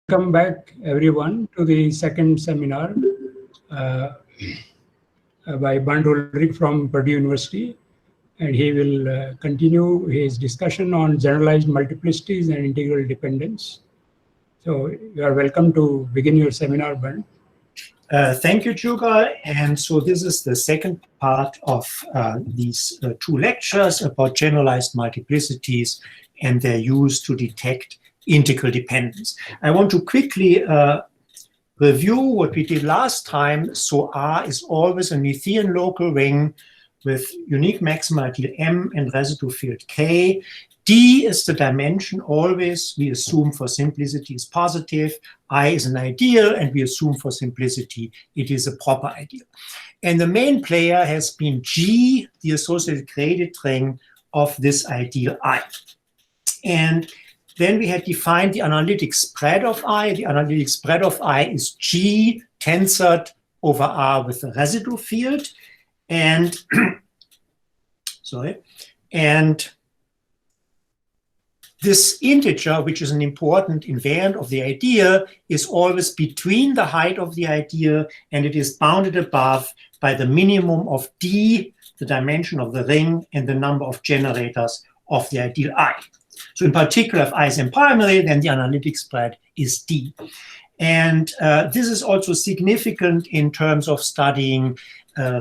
Welcome back, everyone, to the second seminar by Bernd Ulrich from Purdue University. And he will continue his discussion on generalized multiplicities and integral dependence. So you are welcome to begin your seminar, Bernd. Thank you, Juga. And so this is the second part of these two lectures about generalized multiplicities and their use to detect integral dependence. I want to quickly review what we did last time. So R is always a Methian local ring with unique maximal ideal M and residue field K. D is the dimension always, we assume for simplicity is positive. I is an ideal, and we assume for simplicity it is a proper ideal. And the main player has been G, the associated graded ring of this ideal I. And then we had defined the analytic spread of I. The analytic spread of I is G tensored over R with the residue field. And, and this integer, which is an important invariant of the idea, is always between the height of the idea, and it is bounded above by the minimum of D, the dimension of the ring, and the number of generators of the ideal I. So in particular, if I is imprimary, then the analytic spread is D. And this is also significant in terms of studying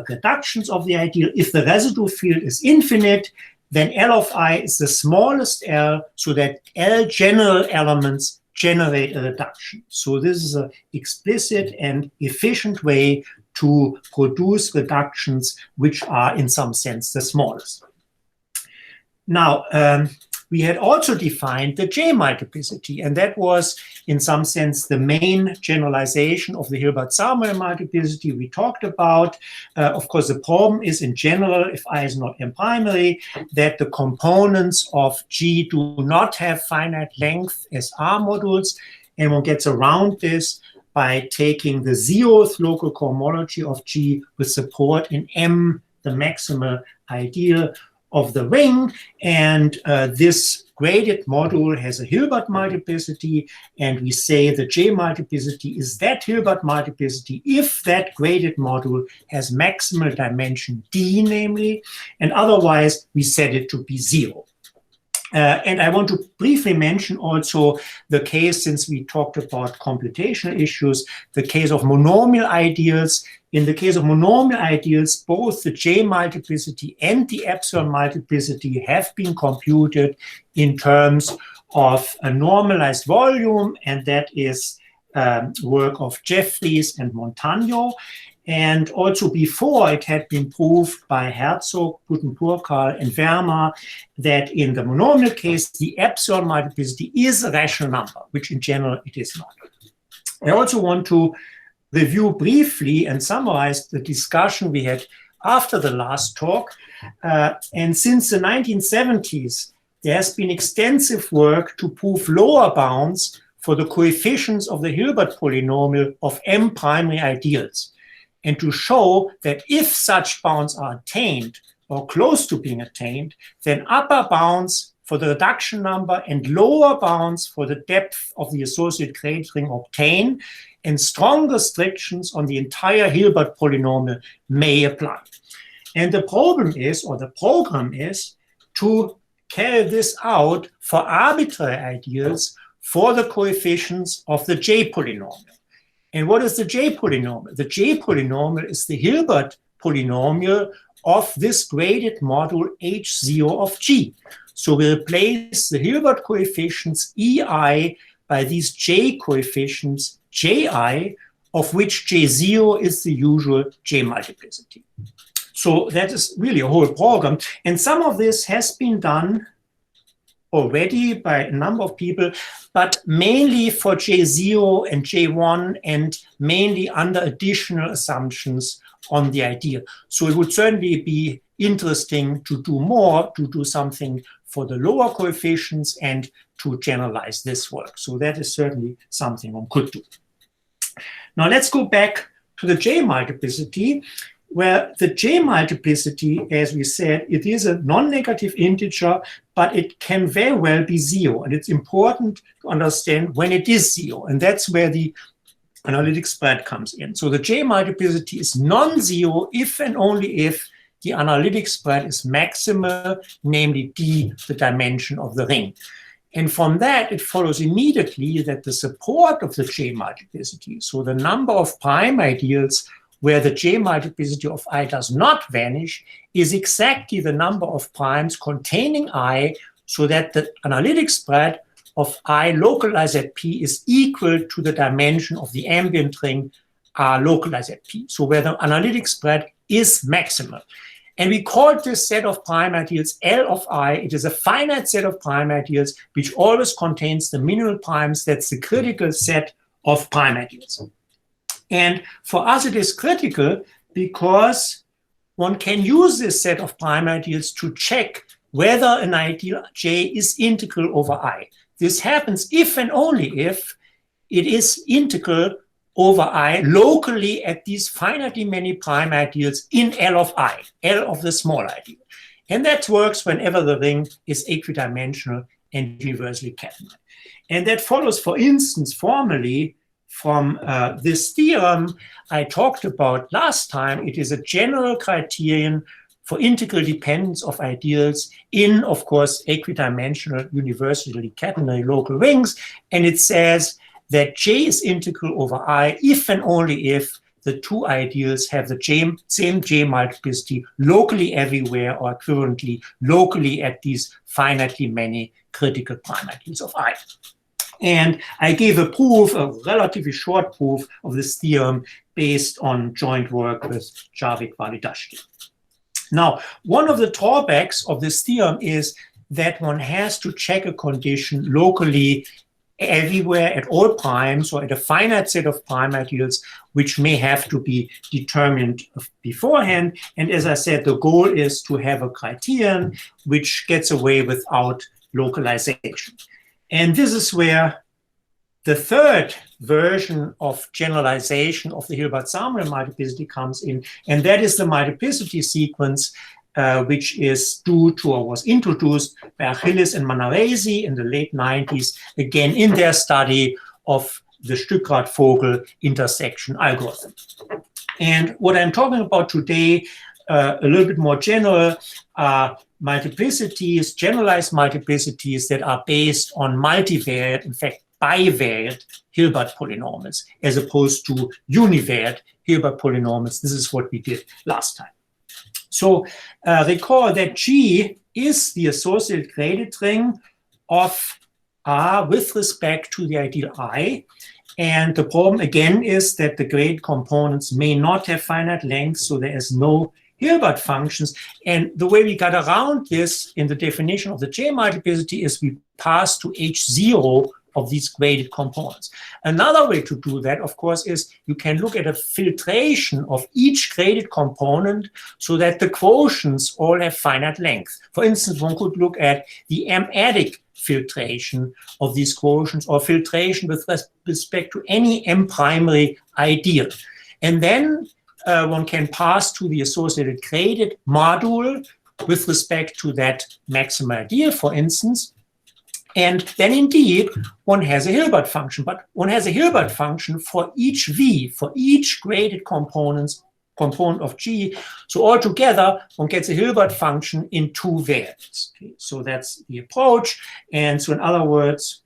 reductions of the ideal. If the residue field is infinite, then L of I is the smallest L, so that L general elements generate a reduction. So this is an explicit and efficient way to produce reductions which are in some sense the smallest. Now, we had also defined the J multiplicity, and that was in some sense the main generalization of the Hilbert-Samuel multiplicity we talked about. Of course, the problem is in general, if I is not imprimary, that the components of G do not have finite length as R modules, and one gets around this by taking the zeroth local cohomology of G with support in M, the maximal ideal of the ring, and this graded module has a Hilbert multiplicity, and we say the J multiplicity is that Hilbert multiplicity if that graded module has maximal dimension D, namely, and otherwise we set it to be 0. And I want to briefly mention also the case, since we talked about computational issues, the case of monomial ideals. In the case of monomial ideals, both the J multiplicity and the epsilon multiplicity have been computed in terms of a normalized volume, and that is work of Jeffries and Montagno. And also before, it had been proved by Herzog, Puttenpurkal, and Verma that in the monomial case, the epsilon multiplicity is a rational number, which in general it is not. I also want to review briefly and summarize the discussion we had after the last talk. And since the 1970s, there has been extensive work to prove lower bounds for the coefficients of the Hilbert polynomial of M primary ideals, and to show that if such bounds are attained or close to being attained, then upper bounds for the reduction number and lower bounds for the depth of the associated graded ring obtain, and strong restrictions on the entire Hilbert polynomial may apply. And the problem is, or the program is, to carry this out for arbitrary ideals for the coefficients of the J polynomial. And what is the J polynomial? The J polynomial is the Hilbert polynomial of this graded module H0 of G. So we replace the Hilbert coefficients EI by these J coefficients Ji, of which J0 is the usual J multiplicity. So that is really a whole program. And some of this has been done already by a number of people, but mainly for J0 and J1, and mainly under additional assumptions on the idea. So it would certainly be interesting to do more, to do something for the lower coefficients and to generalize this work. So that is certainly something one could do. Now let's go back to the J multiplicity. Well, the J multiplicity, as we said, it is a non-negative integer, but it can very well be 0. And it's important to understand when it is 0. And that's where the analytic spread comes in. So the J multiplicity is non-zero if and only if the analytic spread is maximal, namely D, the dimension of the ring. And from that, it follows immediately that the support of the J multiplicity, so the number of prime ideals where the J multiplicity of I does not vanish, is exactly the number of primes containing I, so that the analytic spread of I localized at P is equal to the dimension of the ambient ring R localized at P. So where the analytic spread is maximal. And we call this set of prime ideals L of I. It is a finite set of prime ideals which always contains the minimal primes. That's the critical set of prime ideals. And for us, it is critical because one can use this set of prime ideals to check whether an ideal J is integral over I. This happens if and only if it is integral over I locally at these finitely many prime ideals in L of I, L of the small ideal. And that works whenever the ring is equidimensional and universally catenary. And that follows, for instance, formally from this theorem I talked about last time. It is a general criterion for integral dependence of ideals in, of course, equidimensional universally catenary local rings. And it says that J is integral over I if and only if the two ideals have the same J multiplicity locally everywhere, or equivalently locally at these finitely many critical prime ideals of I. And I gave a proof, a relatively short proof of this theorem based on joint work with Jarvik Validashvili. Now, one of the drawbacks of this theorem is that one has to check a condition locally everywhere at all primes, or at a finite set of prime ideals, which may have to be determined beforehand. And as I said, the goal is to have a criterion which gets away without localization. And this is where the third version of generalization of the Hilbert-Samuel multiplicity comes in, and that is the multiplicity sequence, which is due to, or was introduced by Achilles and Manarese in the late 90s, again in their study of the Stückrad-Vogel intersection algorithm. And what I'm talking about today, a little bit more general, are multiplicities, generalized multiplicities that are based on multivariate, in fact, bivariate Hilbert polynomials, as opposed to univariate Hilbert polynomials. This is what we did last time. So recall that G is the associated graded ring of R with respect to the ideal I. And the problem again is that the graded components may not have finite length, so there is no Hilbert functions. And the way we got around this in the definition of the J multiplicity is we pass to H0 of these graded components. Another way to do that, of course, is you can look at a filtration of each graded component so that the quotients all have finite length. For instance, one could look at the M-adic filtration of these quotients, or filtration with respect to any M primary ideal. And then one can pass to the associated graded module with respect to that maximal ideal, for instance. And then indeed, one has a Hilbert function, but one has a Hilbert function for each V, for each graded component of G. So altogether, one gets a Hilbert function in two variables. Okay, so that's the approach. And so in other words,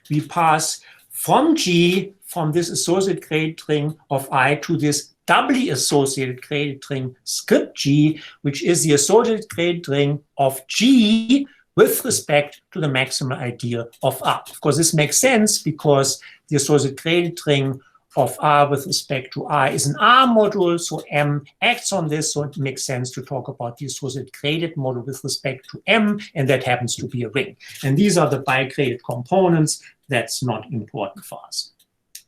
we pass from G, from this associated graded ring of I, to this doubly associated graded ring script G, which is the associated graded ring of G with respect to the maximal ideal of R. Of course, this makes sense because the associated graded ring of R with respect to I is an R module, so M acts on this, so it makes sense to talk about the associated graded module with respect to M, and that happens to be a ring. And these are the bigraded components. That's not important for us.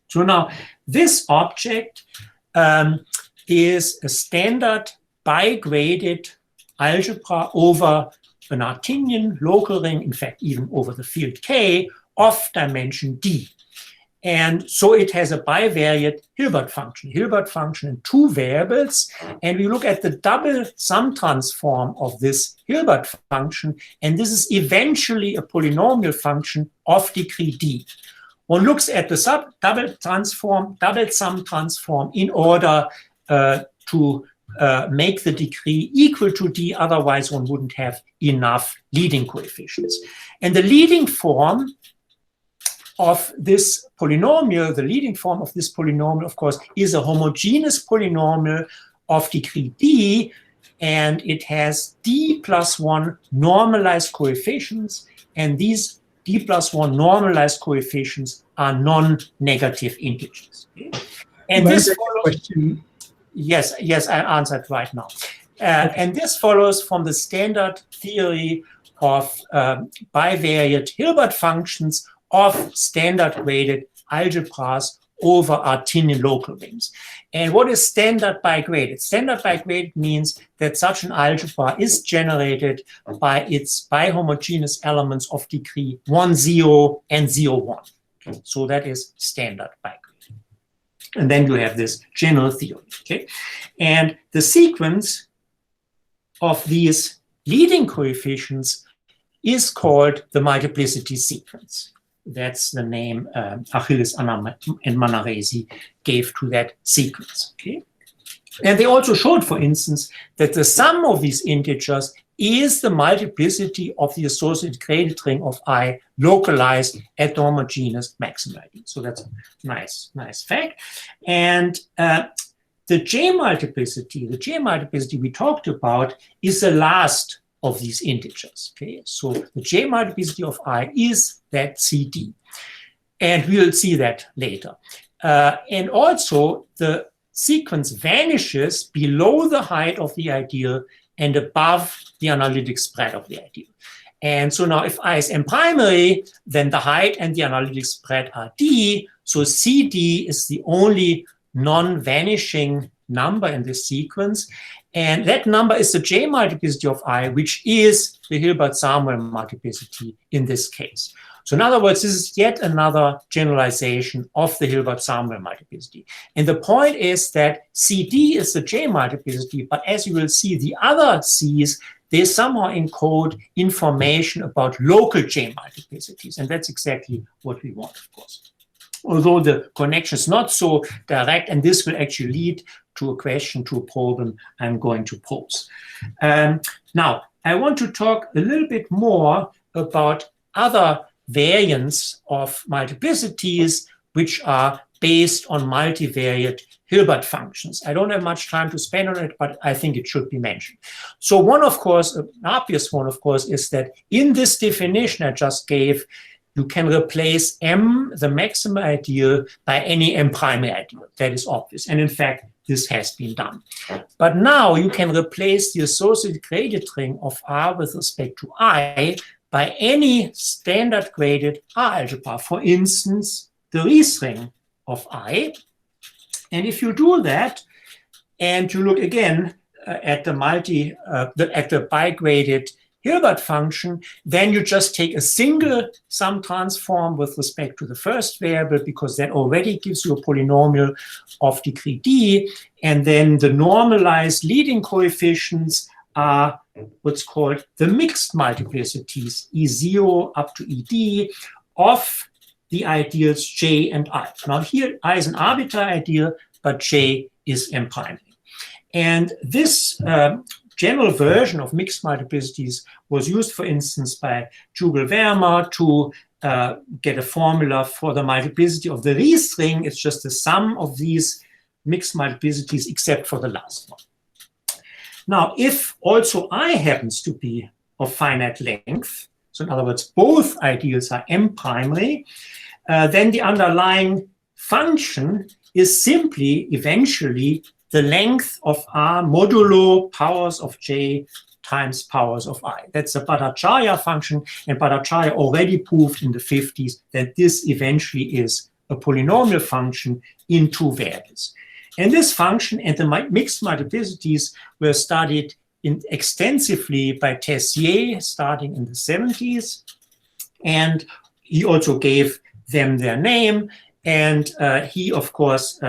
So now, this object is a standard bigraded algebra over an Artinian local ring, in fact, even over the field K of dimension D. And so it has a bivariate Hilbert function in two variables. And we look at the double sum transform of this Hilbert function. And this is eventually a polynomial function of degree D. One looks at the double sum transform in order to make the degree equal to D. Otherwise, one wouldn't have enough leading coefficients. And the leading form of this polynomial, of course, is a homogeneous polynomial of degree D, and it has D plus 1 normalized coefficients, and these D plus 1 normalized coefficients are non-negative integers. Okay? And this question. Yes, I answered right now. And this follows from the standard theory of bivariate Hilbert functions of standard-graded algebras over Artinian local rings. And what is standard bigraded? Standard bigraded means that such an algebra is generated by its bihomogeneous elements of degree 1, 0, and 0, 1. Okay? So that is standard bigraded. And then you have this general theory. Okay? And the sequence of these leading coefficients is called the multiplicity sequence. That's the name Achilles and Manarese gave to that sequence. Okay? And they also showed, for instance, that the sum of these integers is the multiplicity of the associated graded ring of I localized at the homogeneous maximal ID. So that's a nice fact. And the J multiplicity we talked about is the last of these integers. Okay, so the J multiplicity of I is that CD, and we will see that later. And also, the sequence vanishes below the height of the ideal and above the analytic spread of the ideal. And so now, if I is M primary, then the height and the analytic spread are D. So CD is the only non-vanishing number in this sequence. And that number is the J multiplicity of I, which is the Hilbert-Samuel multiplicity in this case. So in other words, this is yet another generalization of the Hilbert-Samuel multiplicity. And the point is that CD is the J multiplicity, but as you will see, the other C's, they somehow encode information about local J multiplicities. And that's exactly what we want, of course. Although the connection is not so direct, and this will actually lead to a question, to a problem I'm going to pose. Now, I want to talk a little bit more about other variants of multiplicities which are based on multivariate Hilbert functions. I don't have much time to spend on it, but I think it should be mentioned. So one, of course, an obvious one, of course, is that in this definition I just gave, you can replace M, the maximal ideal, by any M primary ideal. That is obvious. And in fact, this has been done. But now you can replace the associated graded ring of R with respect to I by any standard graded R algebra. For instance, the Ries ring of I. And if you do that, and you look again at the bigraded Hilbert function, then you just take a single sum transform with respect to the first variable, because that already gives you a polynomial of degree D. And then the normalized leading coefficients are what's called the mixed multiplicities, E0 up to ED, of the ideals J and I. Now here, I is an arbitrary ideal, but J is M primary. And this general version of mixed multiplicities was used, for instance, by Jugel-Verma to get a formula for the multiplicity of the Ries ring. It's just the sum of these mixed multiplicities except for the last one. Now, if also I happens to be of finite length, so in other words, both ideals are M primary, then the underlying function is simply, eventually, the length of R modulo powers of J times powers of I. That's a Bhattacharya function, and Bhattacharya already proved in the 50s that this eventually is a polynomial function in two variables. And this function and the mixed multiplicities were studied extensively by Tessier starting in the 70s. And he also gave them their name. And he, of course,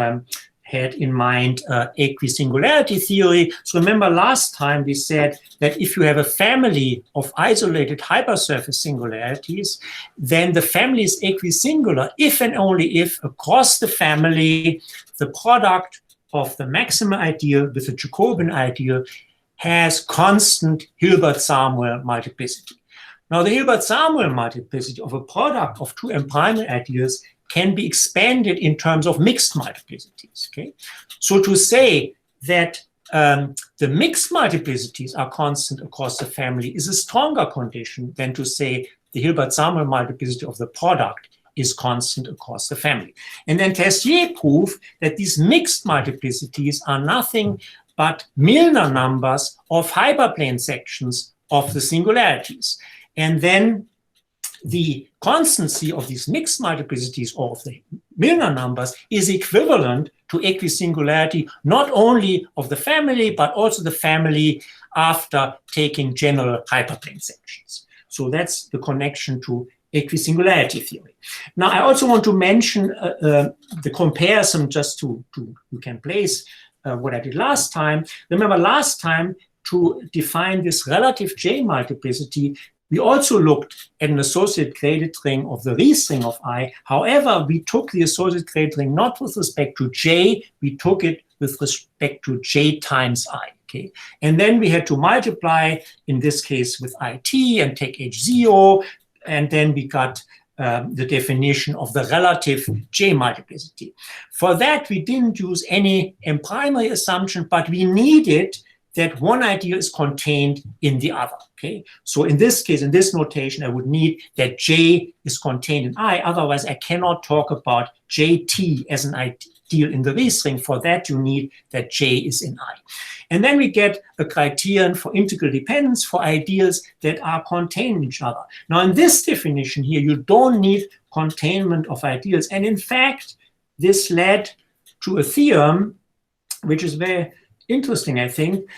had in mind equisingularity theory. So remember last time we said that if you have a family of isolated hypersurface singularities, then the family is equisingular if and only if across the family the product of the maximum ideal with the Jacobian ideal has constant Hilbert-Samuel multiplicity. Now the Hilbert-Samuel multiplicity of a product of two M-primary ideals can be expanded in terms of mixed multiplicities. Okay, so to say that the mixed multiplicities are constant across the family is a stronger condition than to say the Hilbert-Samuel multiplicity of the product is constant across the family. And then Tessier proved that these mixed multiplicities are nothing but Milnor numbers of hyperplane sections of the singularities. And then the constancy of these mixed multiplicities or of the Milnor numbers is equivalent to equisingularity not only of the family, but also the family after taking general hyperplane sections. So that's the connection to equisingularity theory. Now, I also want to mention the comparison just to you can place what I did last time. Remember last time, to define this relative J multiplicity, we also looked at an associated graded ring of the Ries ring of I. However, we took the associated graded ring not with respect to J, we took it with respect to J times I. Okay? And then we had to multiply, in this case, with IT and take H0, and then we got the definition of the relative J multiplicity. For that, we didn't use any M-primary assumption, but we needed that one ideal is contained in the other. Okay, so in this case, in this notation, I would need that J is contained in I. Otherwise, I cannot talk about JT as an ideal in the Ries ring. For that, you need that J is in I. And then we get a criterion for integral dependence for ideals that are contained in each other. Now, in this definition here, you don't need containment of ideals. And in fact, this led to a theorem, which is very interesting, I think,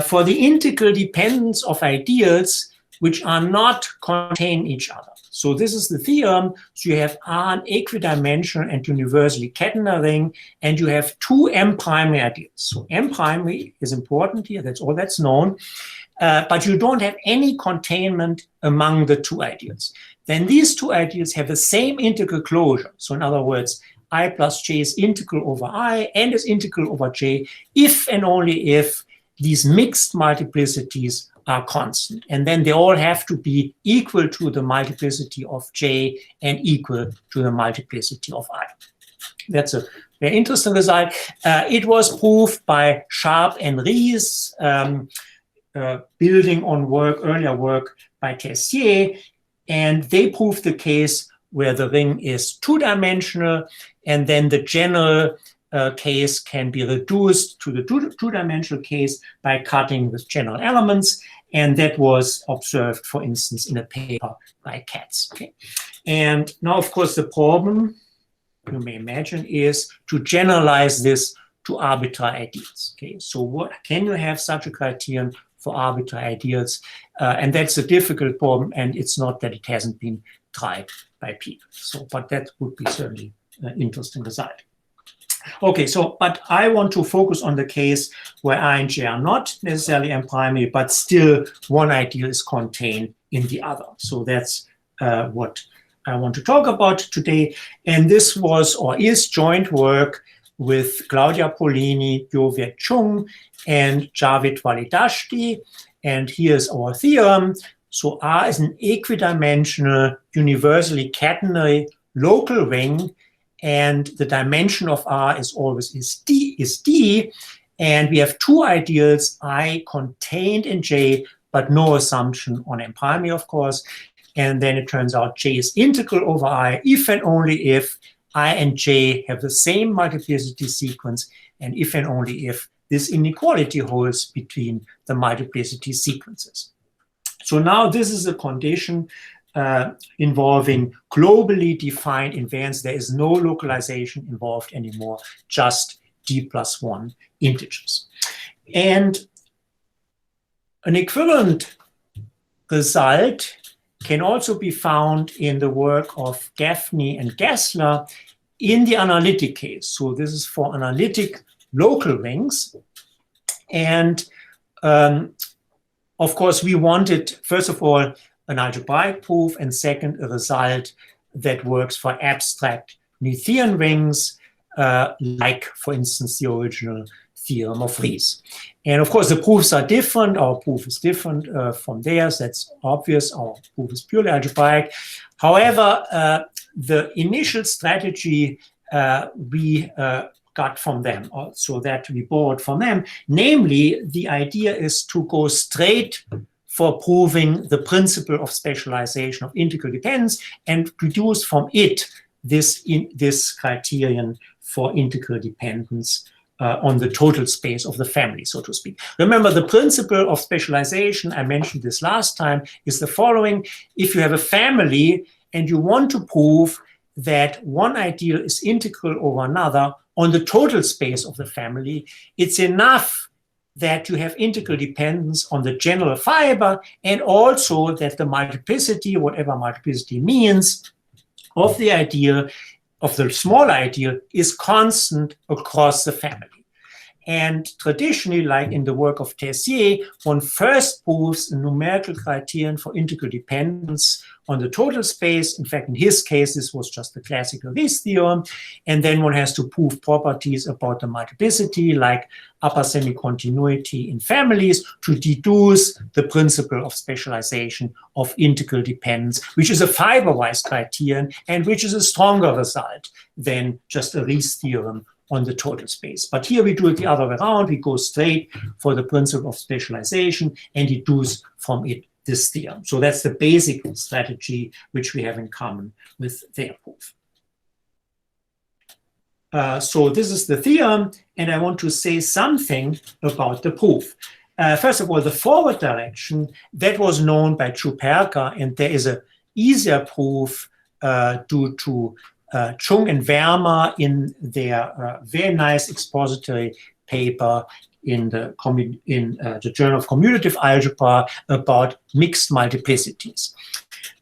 for the integral dependence of ideals which are not contained in each other. So this is the theorem. So you have R an equidimensional and universally catenary ring, and you have two M-primary ideals. So M-primary is important here, that's all that's known, but you don't have any containment among the two ideals. Then these two ideals have the same integral closure. So in other words, I plus J is integral over I and is integral over J if and only if these mixed multiplicities are constant. And then they all have to be equal to the multiplicity of J and equal to the multiplicity of I. That's a very interesting result. It was proved by Sharp and Ries, building on earlier work by Tessier, and they proved the case where the ring is two-dimensional, and then the general case can be reduced to the two-dimensional case by cutting with general elements, and that was observed, for instance, in a paper by Katz. Okay? And now, of course, the problem, you may imagine, is to generalize this to arbitrary ideals. Okay? So what can you have such a criterion for arbitrary ideals? And that's a difficult problem, and it's not that it hasn't been tried by people. So, but that would be certainly an interesting result. Okay, so, but I want to focus on the case where I and J are not necessarily M-primary, but still one ideal is contained in the other. So that's what I want to talk about today. And this was or is joint work with Claudia Polini, Yo-Viet Chung, and Javid Walidashti. And here's our theorem. So R is an equidimensional, universally catenary local ring, and the dimension of R is always D, and we have two ideals, I contained in J, but no assumption on M-primary, of course. And then it turns out J is integral over I if and only if I and J have the same multiplicity sequence, and if and only if this inequality holds between the multiplicity sequences. So now this is a condition involving globally defined invariance. There is no localization involved anymore, just D+1 integers. And an equivalent result can also be found in the work of Gaffney and Gessler in the analytic case, so this is for analytic local rings, and of course we wanted, first of all, an algebraic proof, and second, a result that works for abstract Noetherian rings, like, for instance, the original theorem of Ries. And of course, the proofs are different. Our proof is different from theirs. That's obvious. Our proof is purely algebraic. However, the initial strategy we got from them, so that we borrowed from them, namely, the idea is to go straight for proving the principle of specialization of integral dependence and reduce from it this criterion for integral dependence on the total space of the family, so to speak. Remember, the principle of specialization, I mentioned this last time, is the following. If you have a family and you want to prove that one ideal is integral over another on the total space of the family, it's enough that you have integral dependence on the general fiber, and also that the multiplicity, whatever multiplicity means, of the ideal, of the small ideal, is constant across the family. And traditionally, like in the work of Tessier, one first proves a numerical criterion for integral dependence on the total space. In fact, in his case, this was just the classical Ries theorem. And then one has to prove properties about the multiplicity, like upper semi-continuity in families, to deduce the principle of specialization of integral dependence, which is a fiber-wise criterion and which is a stronger result than just a Ries theorem on the total space. But here we do it the other way around. We go straight for the principle of specialization and deduce from it this theorem. So that's the basic strategy which we have in common with their proof. So this is the theorem, and I want to say something about the proof. First of all, the forward direction, that was known by Chuperka, and there is an easier proof due to Chung and Verma in their very nice expository paper in the Journal of Commutative Algebra about mixed multiplicities.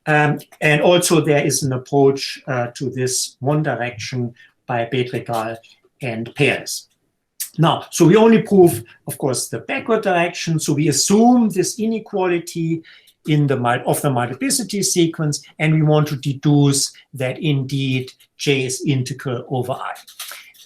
And also there is an approach to this one direction by Bedregal and Perez. Now, so we only prove, of course, the backward direction. So we assume this inequality of the multiplicity sequence, and we want to deduce that indeed J is integral over I.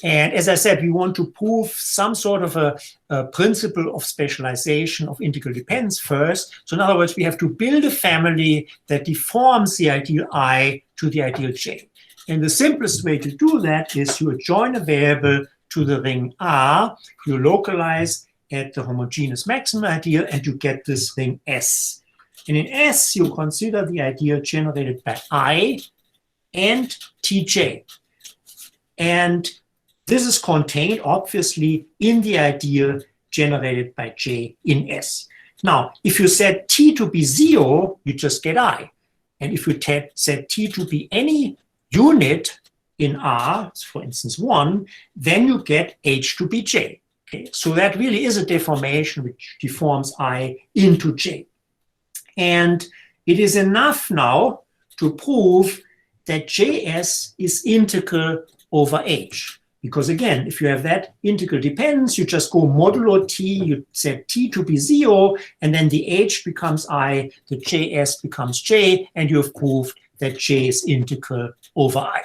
And as I said, we want to prove some sort of a principle of specialization of integral dependence first. So in other words, we have to build a family that deforms the ideal I to the ideal J. And the simplest way to do that is you adjoin a variable to the ring R, you localize at the homogeneous maximum ideal, and you get this ring S. And in S, you consider the ideal generated by I and Tj. And this is contained, obviously, in the ideal generated by J in S. Now, if you set T to be 0, you just get I. And if you set T to be any unit in R, for instance 1, then you get H to be J. Okay? So that really is a deformation which deforms I into J. And it is enough now to prove that Js is integral over H. Because again, if you have that integral dependence, you just go modulo T, you set T to be 0, and then the H becomes I, the Js becomes J, and you have proved that J is integral over I.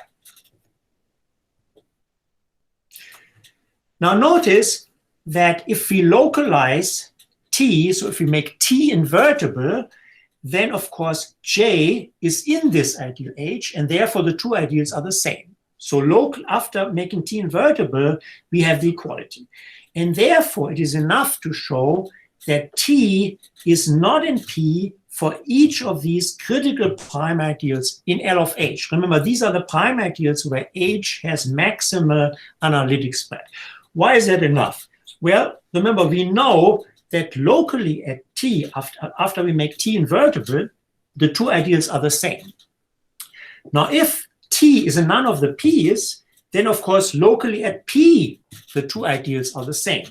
Now notice that if we localize T, so if we make T invertible, then of course J is in this ideal H, and therefore the two ideals are the same. So after making T invertible, we have the equality. And therefore it is enough to show that T is not in P for each of these critical prime ideals in L of H. Remember, these are the prime ideals where H has maximal analytic spread. Why is that enough? Well, remember, we know that locally at T, after we make T invertible, the two ideals are the same. Now, if T is in none of the P's, then of course, locally at P, the two ideals are the same.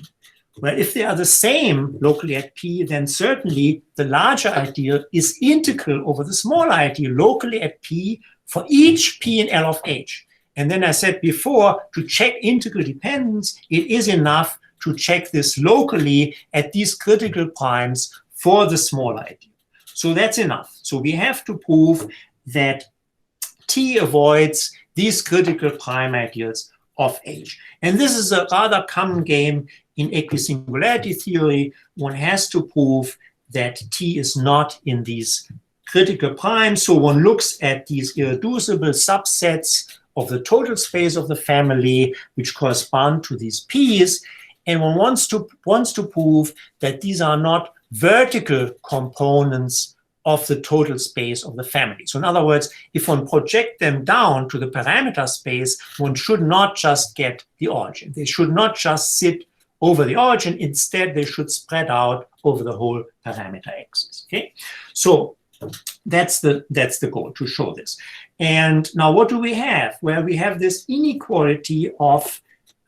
Well, if they are the same locally at P, then certainly the larger ideal is integral over the smaller ideal locally at P for each P in L of H. And then I said before, to check integral dependence, it is enough to check this locally at these critical primes for the small ideal. So that's enough. So we have to prove that T avoids these critical prime ideals of H. And this is a rather common game in equisingularity theory. One has to prove that T is not in these critical primes. So one looks at these irreducible subsets of the total space of the family, which correspond to these P's. And one wants to prove that these are not vertical components of the total space of the family. So in other words, if one project them down to the parameter space, one should not just get the origin. They should not just sit over the origin. Instead, they should spread out over the whole parameter axis. Okay, so that's the goal, to show this. And now what do we have? Well, we have this inequality of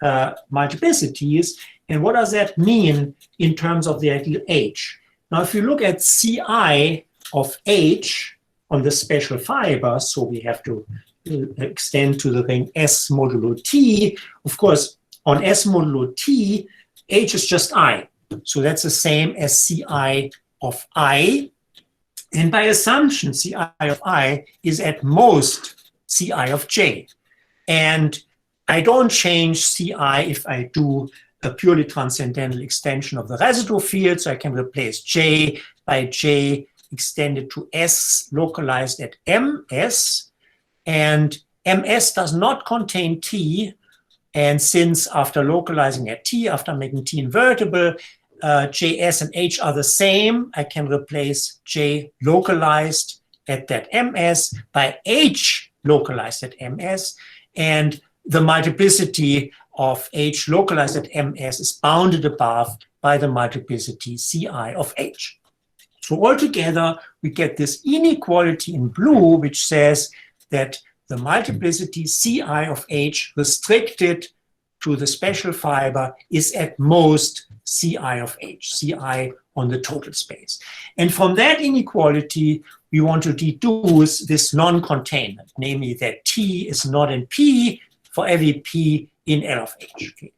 multiplicities. And what does that mean in terms of the ideal H? Now, if you look at Ci of H on the special fiber, so we have to extend to the ring S modulo T. Of course, on S modulo T, H is just I. So that's the same as Ci of I. And by assumption, Ci of I is at most Ci of J. And I don't change Ci if I do a purely transcendental extension of the residual field. So I can replace J by J extended to S localized at MS. And MS does not contain T. And since after localizing at T, after making T invertible, JS and H are the same, I can replace J localized at that MS by H localized at MS. And the multiplicity of H localized at MS is bounded above by the multiplicity Ci of H. So altogether, we get this inequality in blue, which says that the multiplicity Ci of H restricted to the special fiber is at most Ci of H, Ci on the total space. And from that inequality, we want to deduce this non-containment, namely that T is not in P for every P in L of H. Okay.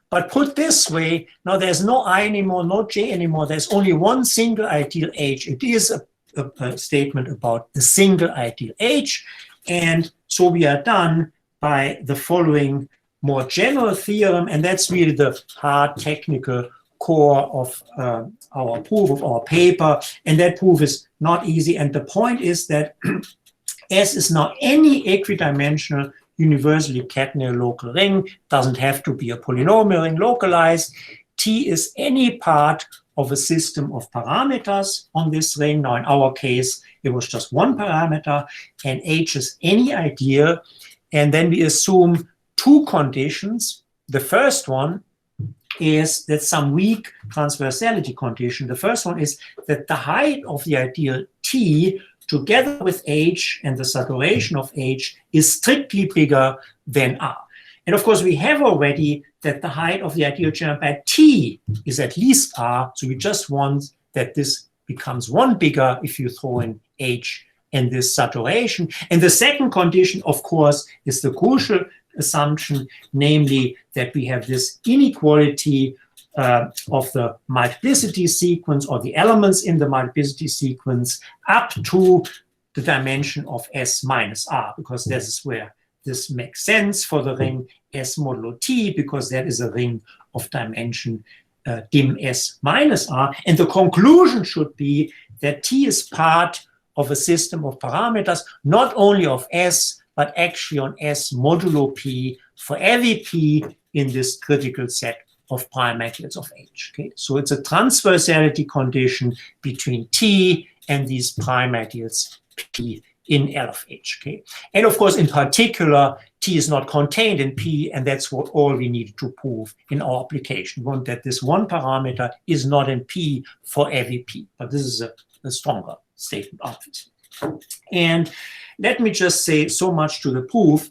But put this way, now there's no I anymore, no J anymore, there's only one single ideal H. It is a statement about the single ideal H. And so we are done by the following more general theorem, and that's really the hard technical core of our proof of our paper. And that proof is not easy. And the point is that S is now any equidimensional universally catenary local ring. Doesn't have to be a polynomial ring localized. T is any part of a system of parameters on this ring. Now, in our case, it was just one parameter, and H is any ideal. And then we assume two conditions. The first one is that some weak transversality condition. The first one is that the height of the ideal T together with H and the saturation of H is strictly bigger than R. And of course, we have already that the height of the ideal generated by T is at least R. So we just want that this becomes one bigger if you throw in H and this saturation. And the second condition, of course, is the crucial assumption, namely that we have this inequality of the multiplicity sequence or the elements in the multiplicity sequence up to the dimension of S minus R, because this is where this makes sense for the ring S modulo T, because that is a ring of dimension dim S minus R. And the conclusion should be that T is part of a system of parameters, not only of S, but actually on S modulo P for every P in this critical set of prime ideals of H. Okay? So it's a transversality condition between T and these prime ideals P in L of H. Okay? And of course, in particular, T is not contained in P, and that's what all we need to prove in our application. We want that this one parameter is not in P for every P. But this is a stronger statement, obviously. And let me just say so much to the proof.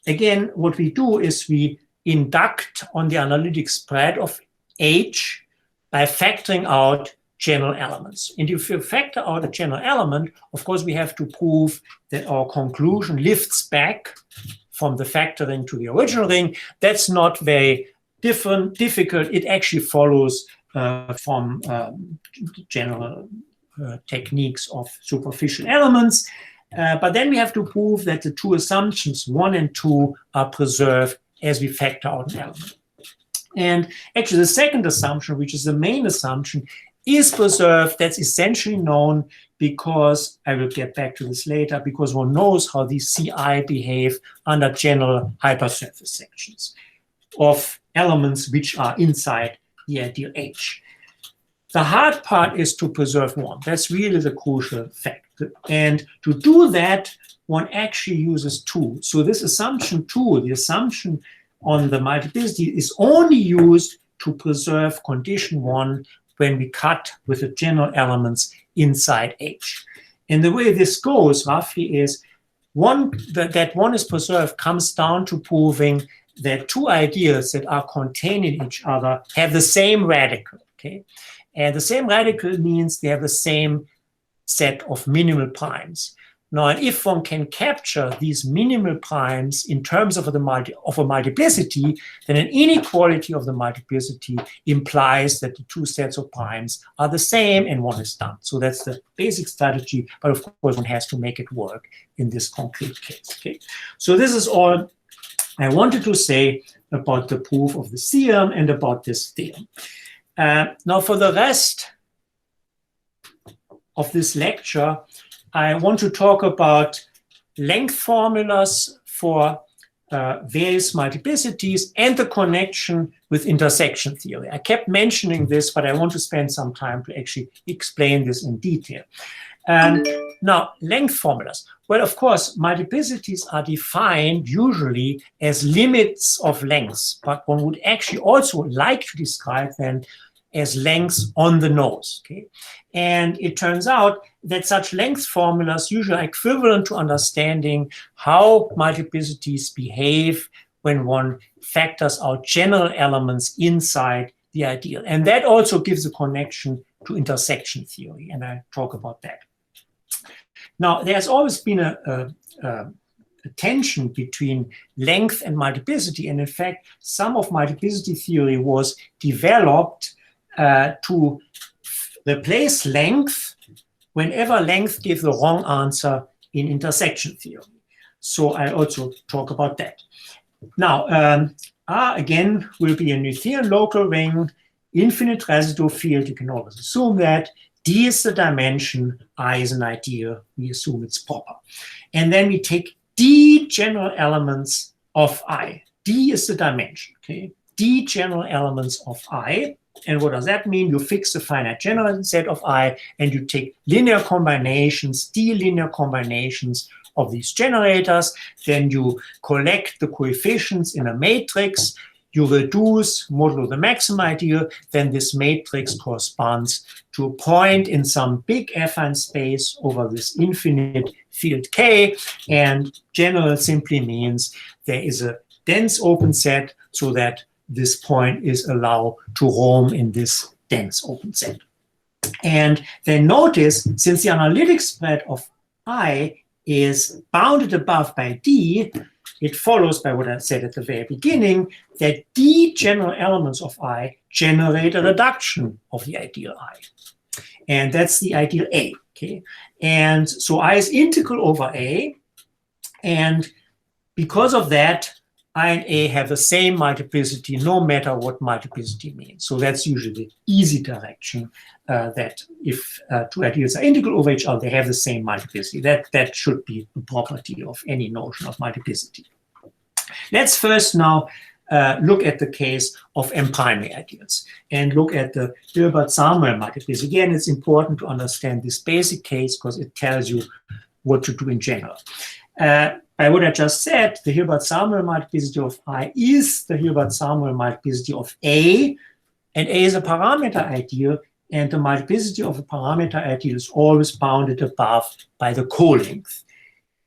Again, what we do is we induct on the analytic spread of H by factoring out general elements. And if you factor out a general element, of course, we have to prove that our conclusion lifts back from the factoring to the original ring. That's not very difficult. It actually follows from general techniques of superficial elements. But then we have to prove that the two assumptions, 1 and 2, are preserved as we factor out an element. And actually, the second assumption, which is the main assumption, is preserved. That's essentially known because, I will get back to this later, because one knows how these CI behave under general hypersurface sections of elements which are inside the ideal H. The hard part is to preserve 1. That's really the crucial fact. And to do that, one actually uses 2. So this assumption 2, the assumption on the multiplicity, is only used to preserve condition 1 when we cut with the general elements inside H. And the way this goes roughly is that 1 is preserved comes down to proving that two ideas that are contained in each other have the same radical. Okay? And the same radical means they have the same set of minimal primes. Now, and if one can capture these minimal primes in terms of a multiplicity, then an inequality of the multiplicity implies that the two sets of primes are the same and one is done. So that's the basic strategy, but of course one has to make it work in this concrete case. Okay? So this is all I wanted to say about the proof of the theorem and about this theorem. Now, for the rest of this lecture, I want to talk about length formulas for various multiplicities and the connection with intersection theory. I kept mentioning this, but I want to spend some time to actually explain this in detail. Now, length formulas. Well, of course, multiplicities are defined usually as limits of lengths, but one would actually also like to describe them as lengths on the nose. Okay? And it turns out that such length formulas usually are equivalent to understanding how multiplicities behave when one factors out general elements inside the ideal. And that also gives a connection to intersection theory, and I'll talk about that. Now, there's always been a tension between length and multiplicity, and in fact, some of multiplicity theory was developed to replace length whenever length gives the wrong answer in intersection theory. So I'll also talk about that. Now, R again will be a Noetherian local ring, infinite residue field. You can always assume that. D is the dimension, I is an ideal. We assume it's proper. And then we take D general elements of I. D is the dimension, okay? D general elements of I. And what does that mean? You fix the finite general set of I, and you take linear combinations, D linear combinations of these generators. Then you collect the coefficients in a matrix. You reduce modulo the maximum ideal. Then this matrix corresponds to a point in some big affine space over this infinite field K. And general simply means there is a dense open set so that this point is allowed to roam in this dense open set. And then notice, since the analytic spread of I is bounded above by D, it follows by what I said at the very beginning, that D general elements of I generate a reduction of the ideal I. And that's the ideal A, okay? And so I is integral over A, and because of that, I and A have the same multiplicity no matter what multiplicity means. So that's usually the easy direction that if two ideals are integral over each other, they have the same multiplicity. That should be a property of any notion of multiplicity. Let's first now look at the case of M-primary ideals and look at the Hilbert-Samuel multiplicity. Again, it's important to understand this basic case because it tells you what to do in general. By what I just said, the Hilbert-Samuel multiplicity of I is the Hilbert-Samuel multiplicity of A, and A is a parameter ideal, and the multiplicity of a parameter ideal is always bounded above by the co-length.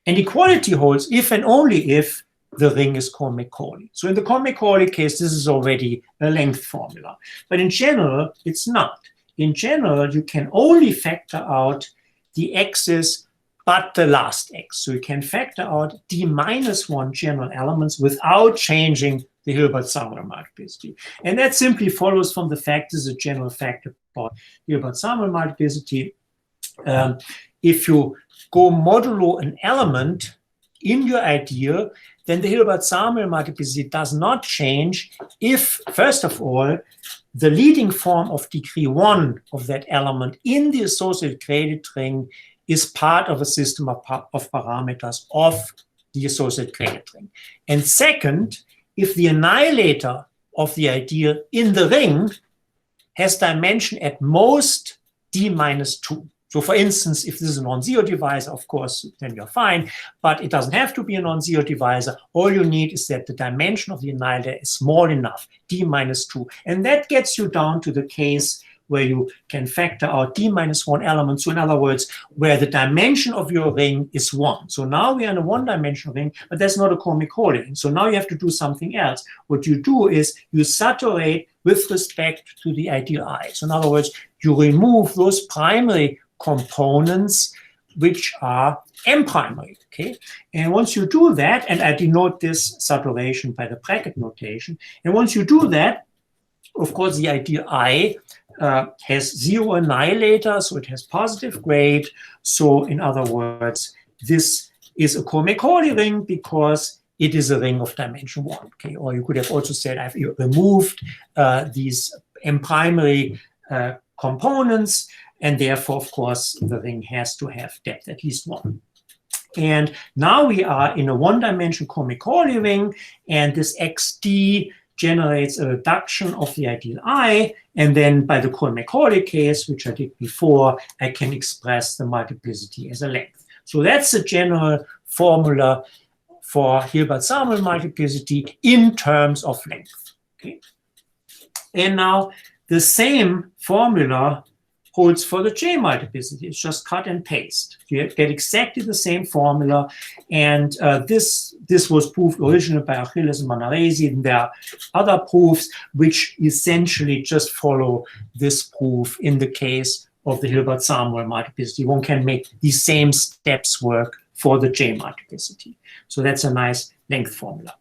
And equality holds if and only if the ring is Cohen-Macaulay. So in the Cohen-Macaulay case, this is already a length formula. But in general, it's not. in general, you can only factor out the x's but the last x. So you can factor out d-1 general elements without changing the Hilbert-Samuel multiplicity. And that simply follows from the fact, this is a general fact about Hilbert-Samuel multiplicity. If you go modulo an element in your idea, then the Hilbert-Samuel multiplicity does not change if, first of all, the leading form of degree 1 of that element in the associated graded ring is part of a system of parameters of the associated graded ring. And second, if the annihilator of the idea in the ring has dimension at most d-2. So for instance, if this is a non-zero divisor, of course, then you're fine, but it doesn't have to be a non-zero divisor. All you need is that the dimension of the annihilator is small enough, d-2. And that gets you down to the case where you can factor out d-1 elements. So in other words, where the dimension of your ring is 1. So now we are in a one-dimensional ring, but that's not a comic-Hall ring. So now you have to do something else. What you do is you saturate with respect to the ideal I. So in other words, you remove those primary components which are M-primary, okay? And once you do that, and I denote this saturation by the bracket notation, and once you do that, of course, the ideal I has 0 annihilator, so it has positive grade. So in other words, this is a comic-Hall ring because it is a ring of dimension 1, okay? Or you could have also said I've removed these M-primary components, and therefore, of course, the ring has to have depth at least 1. And now we are in a one-dimensional comic-Hall ring, and this XD generates a reduction of the ideal I, and then by the comic-Hall case, which I did before, I can express the multiplicity as a length. So that's the general formula for Hilbert-Samuel multiplicity in terms of length. Okay? And now the same formula holds for the J multiplicity. It's just cut and paste. You get exactly the same formula. And this was proved originally by Achilles and Manarese. And there are other proofs which essentially just follow this proof in the case of the Hilbert-Samuel multiplicity. One can make these same steps work for the J multiplicity. So that's a nice length formula.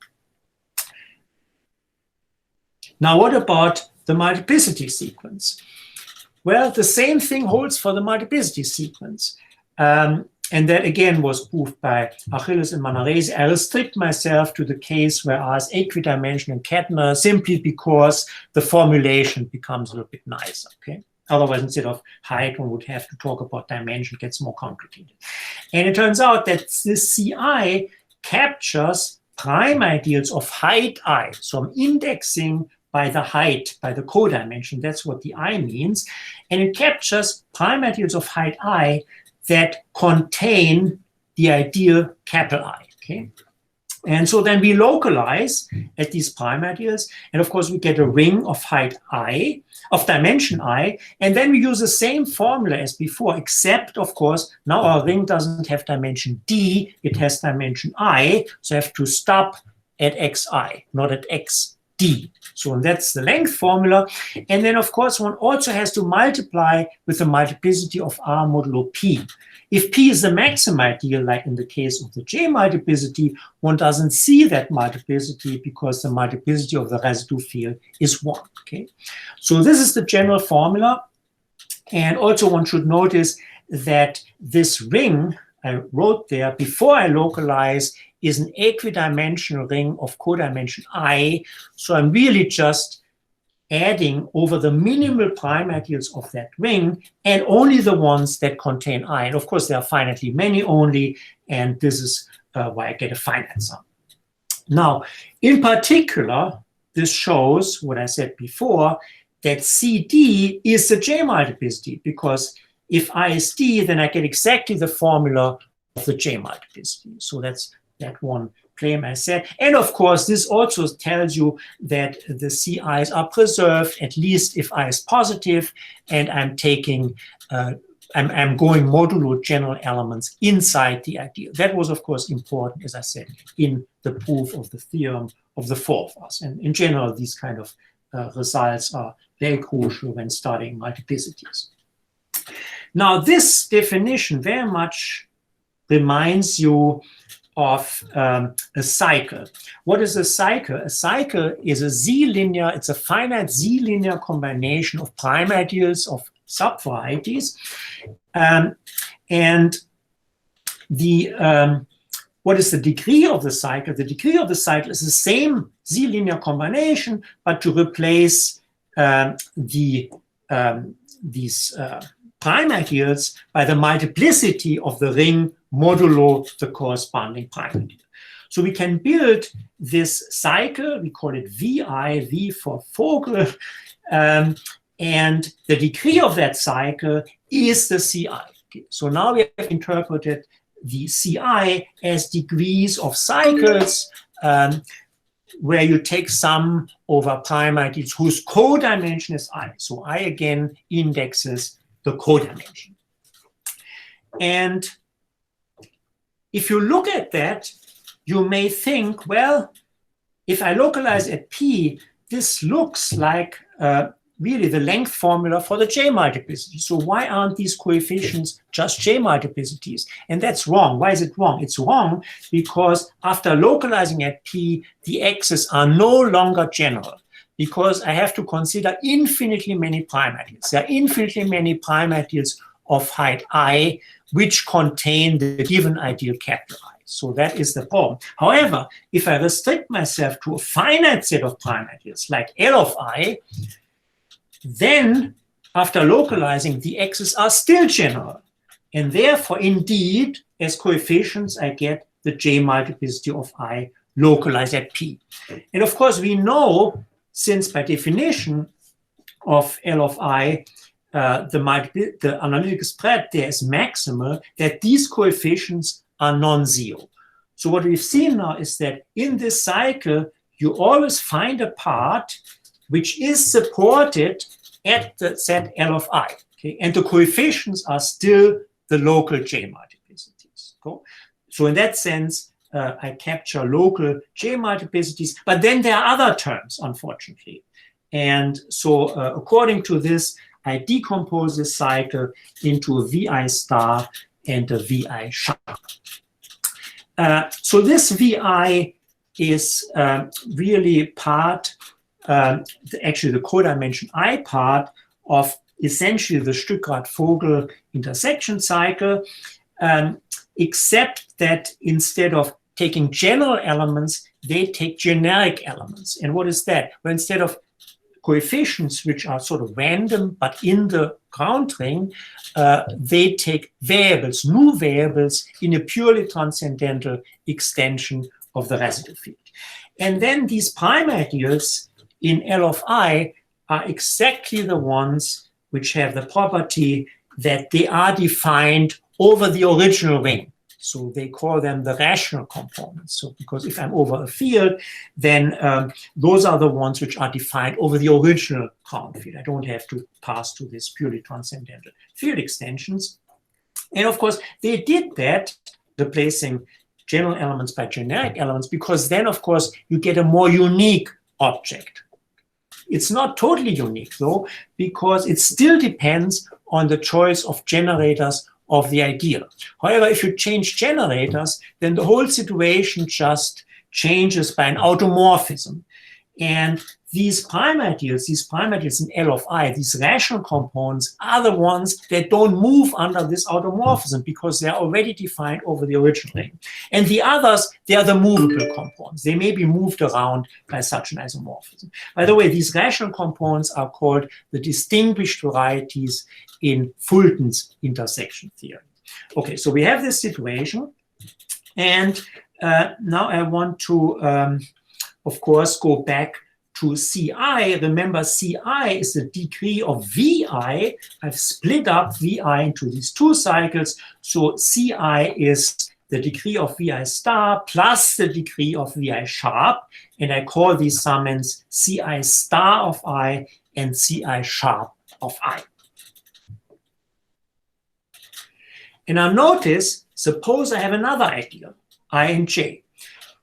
Now, what about the multiplicity sequence? Well, the same thing holds for the multiplicity sequence. And that, again, was proved by Achilles and Manarese. I restrict myself to the case where R is equidimensional and Kettner simply because the formulation becomes a little bit nicer, okay? Otherwise, instead of height, one would have to talk about dimension, it gets more complicated. And it turns out that this CI captures prime ideals of height I. So I'm indexing by the height, by the codimension. That's what the I means. And it captures prime ideals of height I that contain the ideal capital I, okay? And so then we localize at these prime ideals. And of course, we get a ring of height I, of dimension I. And then we use the same formula as before, except, of course, now our ring doesn't have dimension D, it has dimension I. So I have to stop at xi, not at xd. So that's the length formula. And then, of course, one also has to multiply with the multiplicity of R modulo P. If P is the maximum ideal, like in the case of the J multiplicity, one doesn't see that multiplicity because the multiplicity of the residue field is 1. Okay? So this is the general formula. And also one should notice that this ring I wrote there before I localize is an equidimensional ring of codimension I. So I'm really just adding over the minimal prime ideals of that ring and only the ones that contain I. And of course, there are finitely many only, and this is why I get a finite sum. Now, in particular, this shows what I said before, that CD is the J multiplicity, because if I is D, then I get exactly the formula of the J multiplicity. So that's that one claim I said. And of course, this also tells you that the CIs are preserved, at least if I is positive, and I'm taking, I'm going modulo general elements inside the ideal. That was, of course, important, as I said, in the proof of the theorem of the four of us. And in general, these kind of results are very crucial when studying multiplicities. Now, this definition very much reminds you of a cycle. What is a cycle? A cycle is a z-linear, it's a finite z-linear combination of prime ideals of subvarieties. And what is the degree of the cycle? The degree of the cycle is the same z-linear combination, but to replace these prime ideals by the multiplicity of the ring modulo the corresponding prime ideal. So we can build this cycle, we call it VI, V for Vogel, and the degree of that cycle is the CI. Okay, so now we have interpreted the CI as degrees of cycles, where you take sum over prime ideals whose codimension is I. So I again indexes the codimension. And if you look at that, you may think, well, if I localize at P, this looks like really the length formula for the J multiplicity. So why aren't these coefficients just J multiplicities? And that's wrong. Why is it wrong? It's wrong because after localizing at P, the X's are no longer general, because I have to consider infinitely many prime ideals. There are infinitely many prime ideals of height I, which contain the given ideal capital I. So that is the problem. However, if I restrict myself to a finite set of prime ideals, like L of I, then after localizing, the X's are still general. And therefore, indeed, as coefficients, I get the J multiplicity of I localized at P. And of course, we know, since by definition of L of I, the analytic spread there is maximal, that these coefficients are non-zero. So what we've seen now is that in this cycle, you always find a part which is supported at the set L of I. Okay? And the coefficients are still the local J multiplicities. Cool? So in that sense, I capture local J multiplicities, but then there are other terms, unfortunately. And so according to this, I decompose this cycle into a VI star and a VI sharp. So this VI is really part, actually the codimension I part of essentially the Stuckrad-Vogel intersection cycle, except that instead of taking general elements, they take generic elements. And what is that? Well, instead of coefficients which are sort of random but in the ground ring, they take variables, new variables, in a purely transcendental extension of the residual field. And then these prime ideals in L of I are exactly the ones which have the property that they are defined over the original ring. So they call them the rational components. So because if I'm over a field, then those are the ones which are defined over the original ground field. I don't have to pass to this purely transcendental field extensions. And of course, they did that, replacing general elements by generic elements, because then, of course, you get a more unique object. It's not totally unique, though, because it still depends on the choice of generators of the ideal. However, if you change generators, then the whole situation just changes by an automorphism. And these prime ideals in L of I, these rational components, are the ones that don't move under this automorphism because they're already defined over the original ring. And the others, they are the movable components. They may be moved around by such an isomorphism. By the way, these rational components are called the distinguished varieties in Fulton's intersection theory. Okay, so we have this situation. And now I want to, of course, go back to CI. Remember, CI is the degree of VI. I've split up VI into these two cycles. So CI is the degree of VI star plus the degree of VI sharp. And I call these summands CI star of I and CI sharp of I. And now notice, suppose I have another ideal, I and J.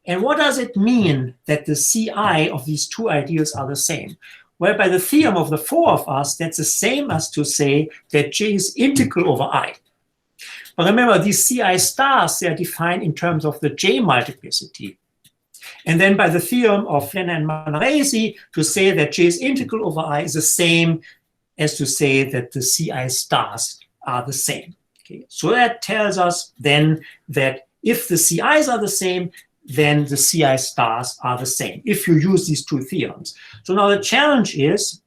And what does it mean that the CI of these two ideals are the same? Well, by the theorem of the four of us, that's the same as to say that J is integral over I. But remember, these Ci stars, they are defined in terms of the J multiplicity. And then by the theorem of Flanner and Manarese, to say that J is integral over I is the same as to say that the Ci stars are the same. Okay? So that tells us then that if the Ci's are the same, then the Ci stars are the same, if you use these two theorems. So now the challenge is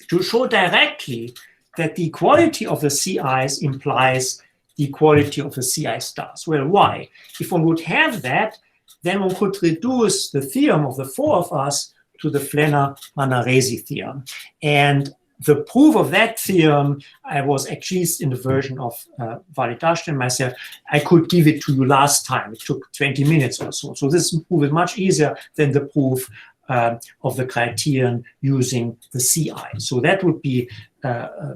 to show directly that the equality of the Ci's implies the equality of the Ci stars. Well, why? If one would have that, then one could reduce the theorem of the four of us to the Flanner-Manarese theorem. And the proof of that theorem, I was actually in the version of Validation myself, I could give it to you last time. It took 20 minutes or so. So this proof is much easier than the proof of the criterion using the Ci. So that would be a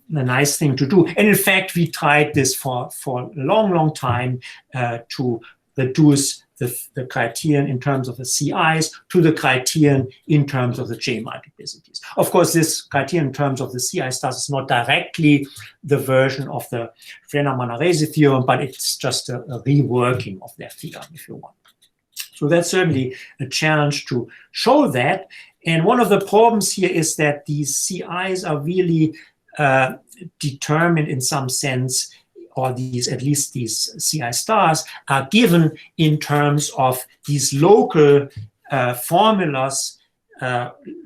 nice thing to do. And in fact, we tried this for a long, long time to reduce the criterion in terms of the Ci's to the criterion in terms of the J multiplicities. Of course, this criterion in terms of the Ci stars is not directly the version of the Flanner-Manarese theorem, but it's just a reworking of that theorem, if you want. So that's certainly a challenge to show that. And one of the problems here is that these Ci's are really determined in some sense, or these, at least these Ci stars, are given in terms of these local formulas,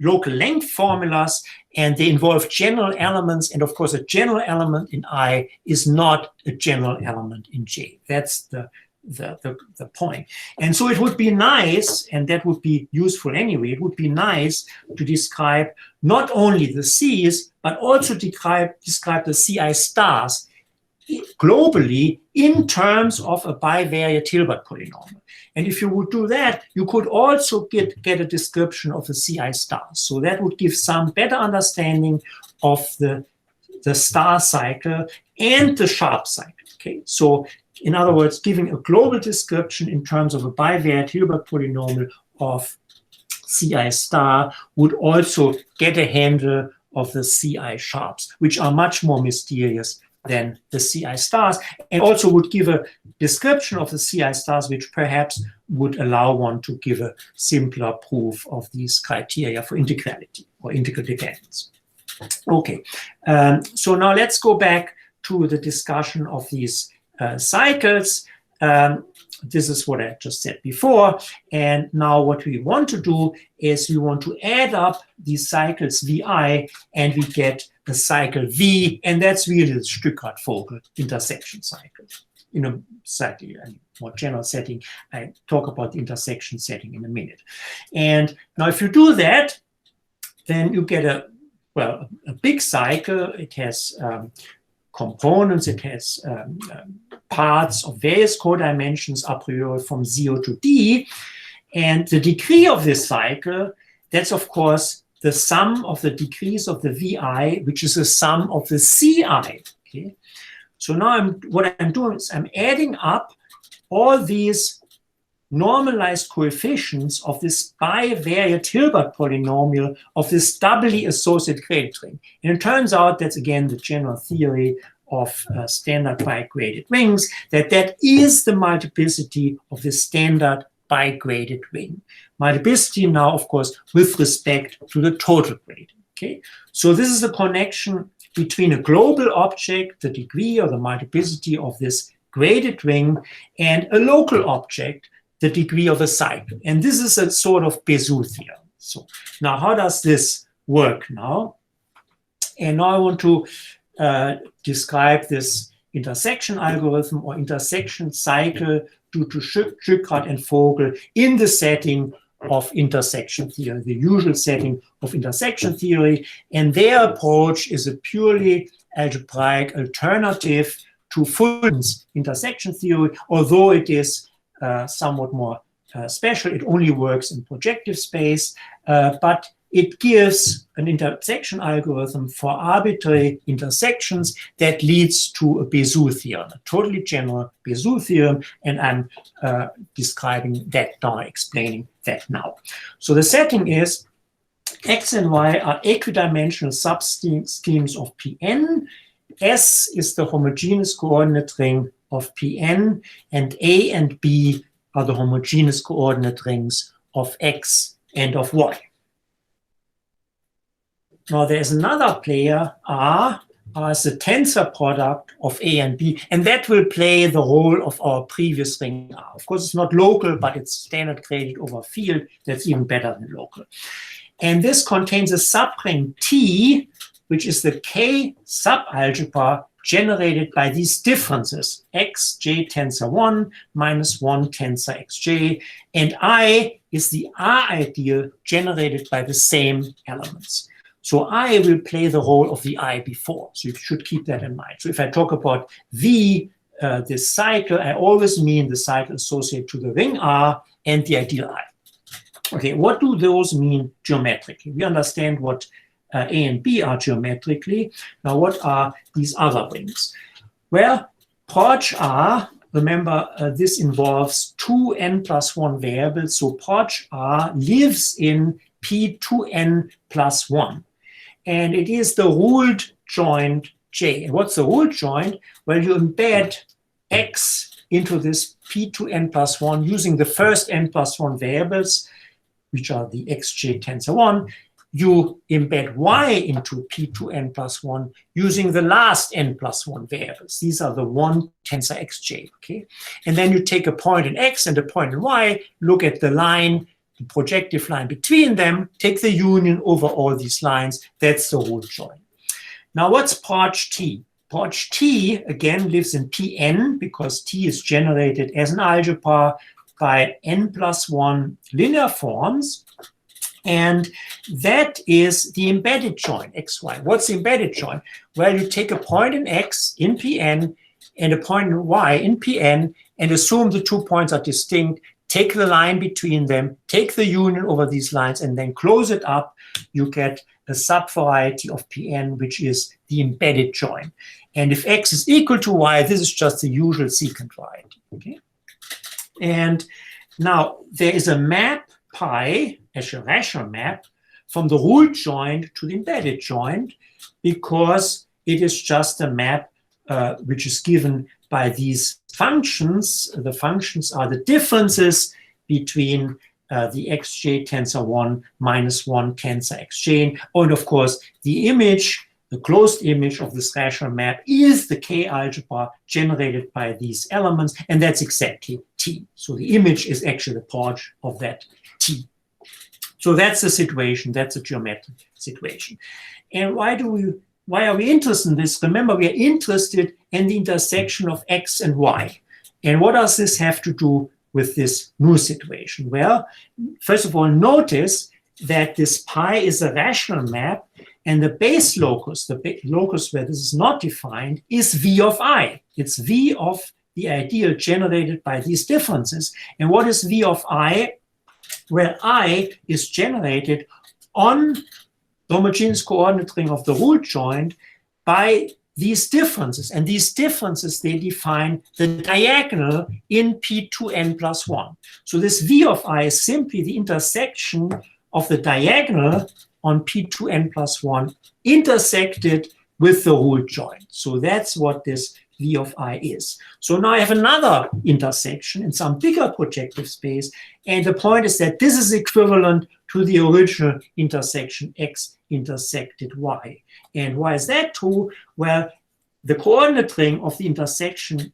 local length formulas, and they involve general elements. And of course, a general element in I is not a general element in J. That's the point. And so it would be nice, and that would be useful anyway, it would be nice to describe not only the C's, but also describe the Ci stars globally in terms of a bivariate Hilbert polynomial. And if you would do that, you could also get a description of the Ci stars. So that would give some better understanding of the star cycle and the sharp cycle. Okay, so in other words, giving a global description in terms of a bivariate Hilbert polynomial of Ci star would also get a handle of the Ci sharps, which are much more mysterious than the Ci stars, and also would give a description of the Ci stars, which perhaps would allow one to give a simpler proof of these criteria for integrality or integral dependence. Okay, so now let's go back to the discussion of these cycles. This is what I just said before. And now what we want to do is we want to add up these cycles Vi, and we get the cycle V, and that's really the Stückrad-Vogel intersection cycle. In a slightly more general setting, I talk about the intersection setting in a minute. And now if you do that, then you get a big cycle. It has components, it has parts of various codimensions a priori from 0 to D. And the degree of this cycle, that's of course the sum of the degrees of the Vi, which is the sum of the Ci. Okay? So now what I'm doing is I'm adding up all these normalized coefficients of this bivariate Hilbert polynomial of this doubly associated graded ring. And it turns out that's again the general theory of standard bigraded rings, that is the multiplicity of the standard bigraded ring. Multiplicity now, of course, with respect to the total grading. Okay, so this is the connection between a global object, the degree or the multiplicity of this graded ring, and a local object, the degree of a cycle. And this is a sort of Basu theorem. So now how does this work now? And now I want to describe this intersection algorithm or intersection cycle due to Stückrad and Vogel in the setting of intersection theory, the usual setting of intersection theory. And their approach is a purely algebraic alternative to Fulton's intersection theory, although it is somewhat more special. It only works in projective space, but it gives an intersection algorithm for arbitrary intersections that leads to a Basu theorem, a totally general Basu theorem, and I'm describing that now, explaining that now. So the setting is X and Y are equidimensional subschemes of Pn. S is the homogeneous coordinate ring of Pn, and A and B are the homogeneous coordinate rings of X and of Y. Now there's another player, R is the tensor product of A and B, and that will play the role of our previous ring R. Of course, it's not local, but it's standard graded over field. That's even better than local. And this contains a subring T, which is the K subalgebra generated by these differences, xj tensor 1 minus 1 tensor xj, and I is the R ideal generated by the same elements. So I will play the role of the I before, so you should keep that in mind. So if I talk about V, this cycle, I always mean the cycle associated to the ring R and the ideal I. Okay, what do those mean geometrically? We understand what A and B are geometrically. Now, what are these other rings? Well, Porch R, remember, this involves two n plus 1 variables. So Porch R lives in P2n plus 1. And it is the ruled joint J. And what's the ruled joint? Well, you embed X into this P2n plus 1 using the first n plus 1 variables, which are the xj tensor 1. You embed Y into P2n plus 1 using the last n plus 1 variables. These are the 1 tensor xj, okay? And then you take a point in X and a point in Y, look at the line, the projective line between them, take the union over all these lines. That's the ruled joint. Now, what's Porch T? Porch T, again, lives in Pn because T is generated as an algebra by n plus 1 linear forms. And that is the embedded joint, xy. What's the embedded joint? Well, you take a point in X in Pn and a point in Y in Pn and assume the 2 points are distinct, take the line between them, take the union over these lines, and then close it up. You get a subvariety of Pn, which is the embedded joint. And if X is equal to Y, this is just the usual secant variety, okay? And now there is a map pi, as a rational map, from the ruled joint to the embedded joint, because it is just a map which is given by these functions. The functions are the differences between the xj tensor 1 minus 1 tensor xj. And of course, the image, the closed image of this rational map is the K algebra generated by these elements, and that's exactly T. So the image is actually the porch of that T. So that's the situation, that's a geometric situation. And why are we interested in this? Remember, we are interested in the intersection of X and Y. And what does this have to do with this new situation? Well, first of all, notice that this pi is a rational map, and the base locus, the locus where this is not defined, is V of I. It's V of the ideal generated by these differences. And what is V of I? Well, I is generated on the homogeneous coordinate ring of the ruled joint by these differences. And these differences, they define the diagonal in P2n plus 1. So this V of I is simply the intersection of the diagonal on P2n plus 1 intersected with the ruled joint. So that's what this V of I is. So now I have another intersection in some bigger projective space, and the point is that this is equivalent to the original intersection X intersected Y. And why is that true? Well, the coordinate ring of the intersection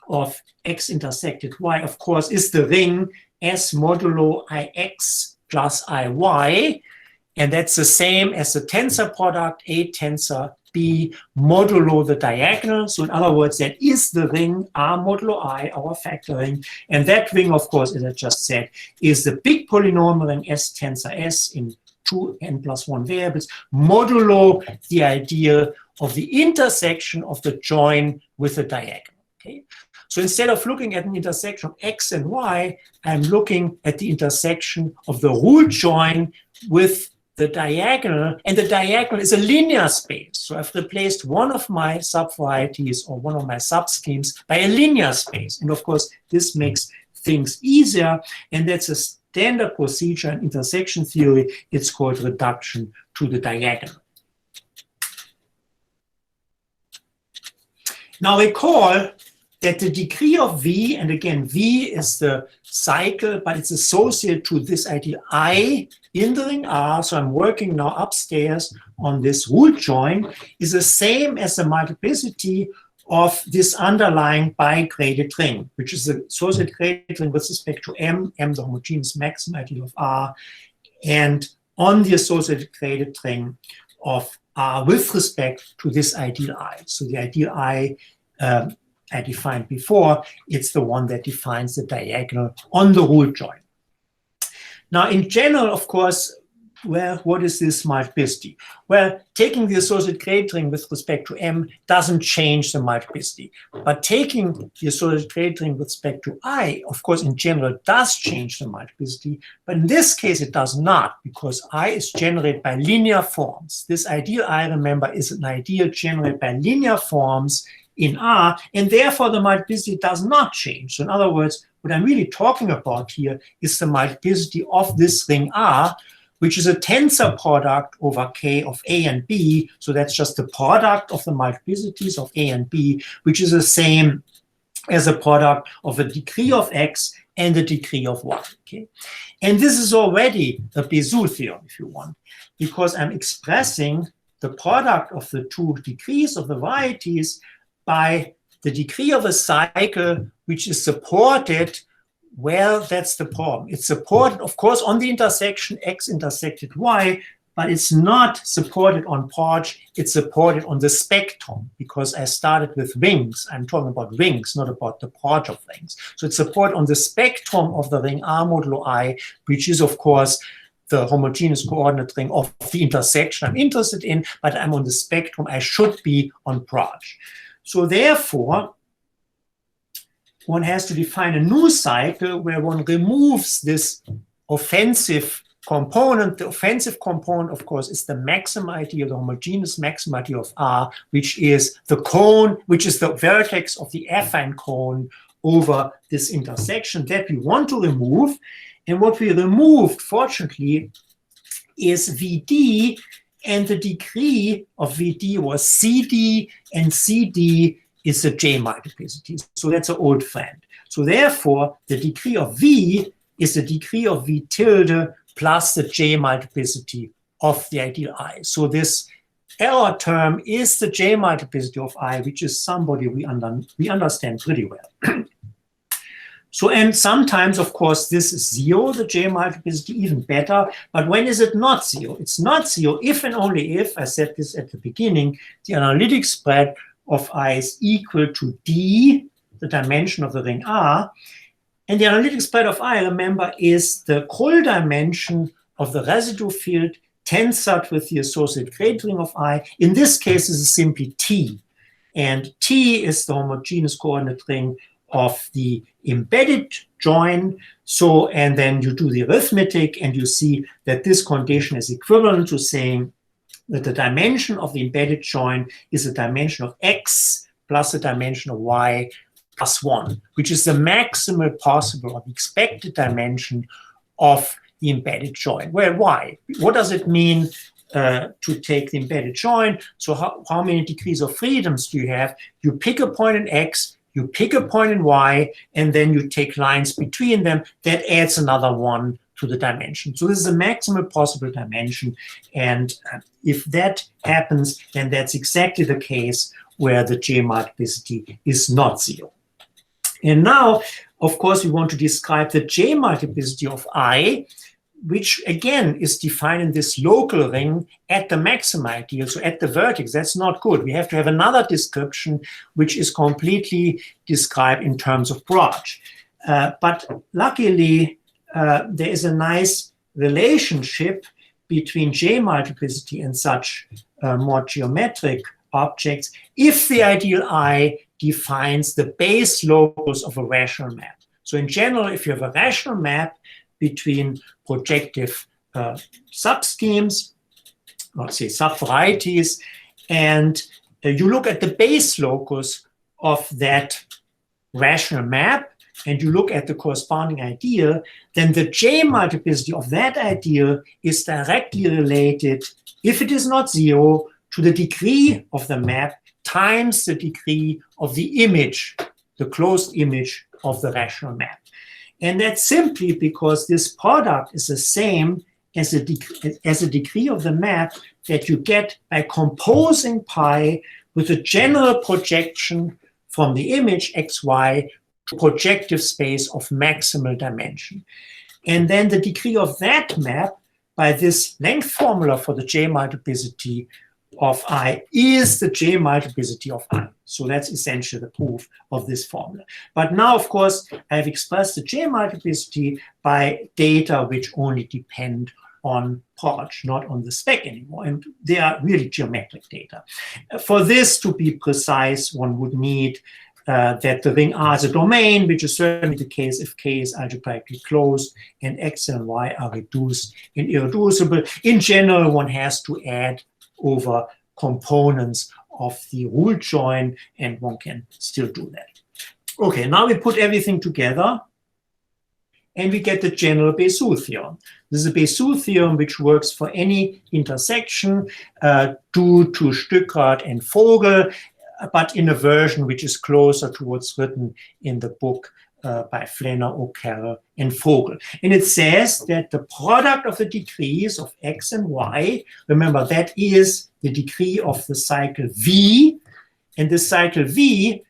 of X intersected Y, of course, is the ring S modulo Ix plus Iy, and that's the same as the tensor product A tensor B modulo the diagonal. So in other words, that is the ring R modulo I, our factor ring. And that ring, of course, as I just said, is the big polynomial ring S tensor S in 2n plus 1 variables modulo the idea of the intersection of the join with the diagonal. Okay? So instead of looking at an intersection of X and Y, I'm looking at the intersection of the ruled join with the diagonal, and the diagonal is a linear space. So I've replaced one of my subvarieties or one of my subschemes by a linear space. And of course, this makes things easier, and that's a standard procedure in intersection theory. It's called reduction to the diagonal. Now recall that the degree of V, and again, V is the cycle, but it's associated to this ideal I in the ring R, so I'm working now upstairs on this root join, is the same as the multiplicity of this underlying bigraded ring, which is the associated graded ring with respect to M the homogeneous maximum ideal of R, and on the associated graded ring of R with respect to this ideal I. So the ideal I defined before, it's the one that defines the diagonal on the root join. Now, in general, of course, well, what is this multiplicity? Well, taking the associated graded ring with respect to M doesn't change the multiplicity. But taking the associated graded ring with respect to I, of course, in general, does change the multiplicity. But in this case, it does not, because I is generated by linear forms. This ideal I, remember, is an ideal generated by linear forms in R, and therefore the multiplicity does not change. So in other words, what I'm really talking about here is the multiplicity of this ring R, which is a tensor product over K of A and B. So that's just the product of the multiplicities of A and B, which is the same as a product of the degree of X and the degree of Y. Okay? And this is already a Basu theorem, if you want, because I'm expressing the product of the two degrees of the varieties by the degree of a cycle which is supported. Well, that's the problem. It's supported, of course, on the intersection X intersected Y, but it's not supported on Porch. It's supported on the spectrum, because I started with rings. I'm talking about rings, not about the Porch of rings. So it's supported on the spectrum of the ring R modulo I, which is, of course, the homogeneous coordinate ring of the intersection I'm interested in, but I'm on the spectrum. I should be on Porch. So therefore, one has to define a new cycle where one removes this offensive component. The offensive component, of course, is the maximum ideal, the homogeneous maximum ideal of R, which is the cone, which is the vertex of the affine cone over this intersection that we want to remove. And what we removed, fortunately, is VD, and the degree of VD was CD, and CD is a J multiplicity. So that's an old friend. So therefore, the degree of V is the degree of V tilde plus the J multiplicity of the ideal I. So this error term is the J multiplicity of I, which is somebody we understand pretty well. So, and sometimes, of course, this is zero, the J multiplicity, even better. But when is it not zero? It's not zero if and only if, I said this at the beginning, the analytic spread of I is equal to D, the dimension of the ring R. And the analytic spread of I, remember, is the Krull dimension of the residue field tensored with the associated graded ring of I. In this case, this is simply T. And T is the homogeneous coordinate ring of the embedded join. So, and then you do the arithmetic and you see that this condition is equivalent to saying that the dimension of the embedded join is the dimension of X plus the dimension of Y plus 1, which is the maximal possible or the expected dimension of the embedded join. Well, why? What does it mean to take the embedded join? So how many degrees of freedoms do you have? You pick a point in X, you pick a point in Y, and then you take lines between them. That adds another one to the dimension. So this is the maximal possible dimension. And if that happens, then that's exactly the case where the J multiplicity is not zero. And now, of course, we want to describe the J multiplicity of I, which again is defined in this local ring at the maximum ideal, so at the vertex. That's not good. We have to have another description which is completely described in terms of Broch. But luckily, there is a nice relationship between J multiplicity and such more geometric objects if the ideal I defines the base locus of a rational map. So in general, if you have a rational map between projective subschemes, let's say subvarieties, and you look at the base locus of that rational map, and you look at the corresponding ideal, then the J multiplicity of that ideal is directly related, if it is not zero, to the degree of the map times the degree of the image, the closed image of the rational map. And that's simply because this product is the same as a degree of the map that you get by composing pi with a general projection from the image xy to projective space of maximal dimension. And then the degree of that map by this length formula for the J multiplicity of I is the J multiplicity of I. So that's essentially the proof of this formula. But now, of course, I've expressed the J multiplicity by data which only depend on Podge, not on the spec anymore. And they are really geometric data. For this to be precise, one would need that the ring R is a domain, which is certainly the case if K is algebraically closed and X and Y are reduced and irreducible. In general, one has to add over components of the rule join, and one can still do that. Okay, now we put everything together and we get the general Basu theorem. This is a Basu theorem which works for any intersection due to Stückrath and Vogel, but in a version which is closer to what's written in the book by Flanner, O'Carroll, and Vogel. And it says that the product of the degrees of x and y, remember that is the degree of the cycle V, and the cycle V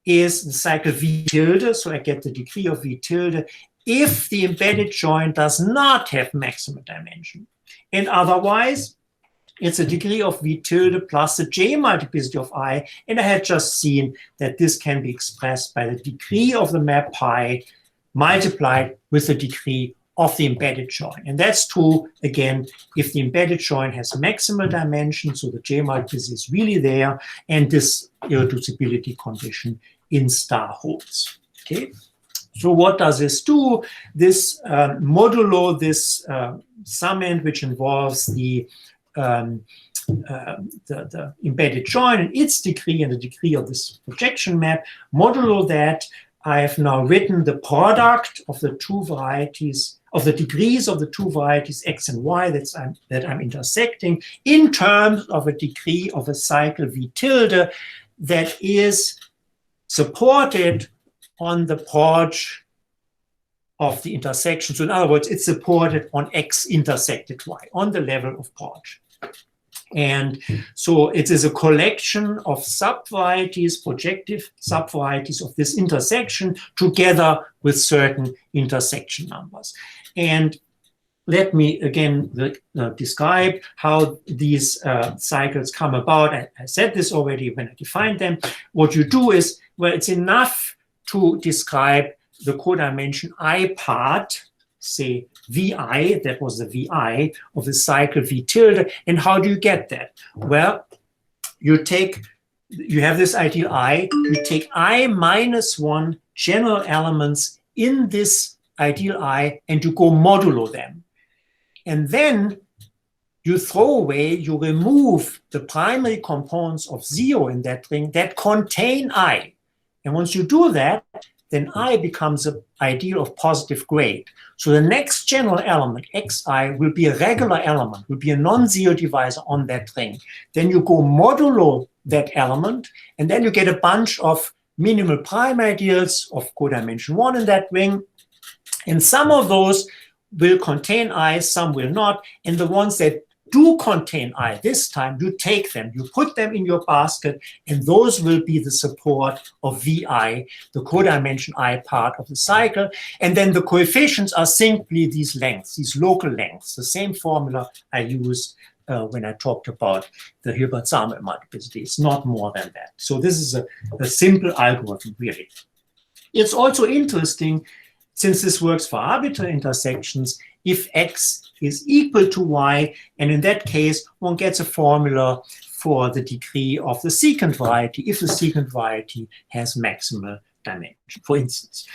is the cycle V tilde, so I get the degree of V tilde, if the embedded joint does not have maximal dimension. And otherwise, it's a degree of V tilde plus the J multiplicity of I, and I had just seen that this can be expressed by the degree of the map pi multiplied with the degree of the embedded joint. And that's true, again, if the embedded joint has maximal dimension, so the J multiplicity is really there, and this irreducibility condition in star holds. Okay? So what does this do? This modulo, this summand, which involves the embedded joint and its degree and the degree of this projection map, modulo that, I have now written the product of the two varieties, of the degrees of the two varieties x and y that I'm intersecting in terms of a degree of a cycle V tilde that is supported on the Podge of the intersection. So in other words, it's supported on x intersected y, on the level of Podge. And so it is a collection of subvarieties, projective subvarieties of this intersection together with certain intersection numbers. And let me again describe how these cycles come about. I said this already when I defined them. What you do is, well, it's enough to describe the codimension I part, say VI, that was the VI of the cycle V tilde. And how do you get that? Well, you have this ideal I, you take I minus 1 general elements in this ideal I, and you go modulo them. And then you throw away, you remove the primary components of 0 in that ring that contain I. And once you do that, then I becomes an ideal of positive grade. So the next general element, xi, will be a regular element, will be a non-zero divisor on that ring. Then you go modulo that element, and then you get a bunch of minimal prime ideals of codimension 1 in that ring. And some of those will contain I, some will not. And the ones that do contain I this time, you take them, you put them in your basket, and those will be the support of VI, the codimension I part of the cycle. And then the coefficients are simply these lengths, these local lengths, the same formula I used when I talked about the Hilbert-Samuel multiplicity. It's not more than that. So this is a simple algorithm, really. It's also interesting, since this works for arbitrary intersections, if x is equal to y, and in that case, one gets a formula for the degree of the secant variety if the secant variety has maximal dimension, for instance.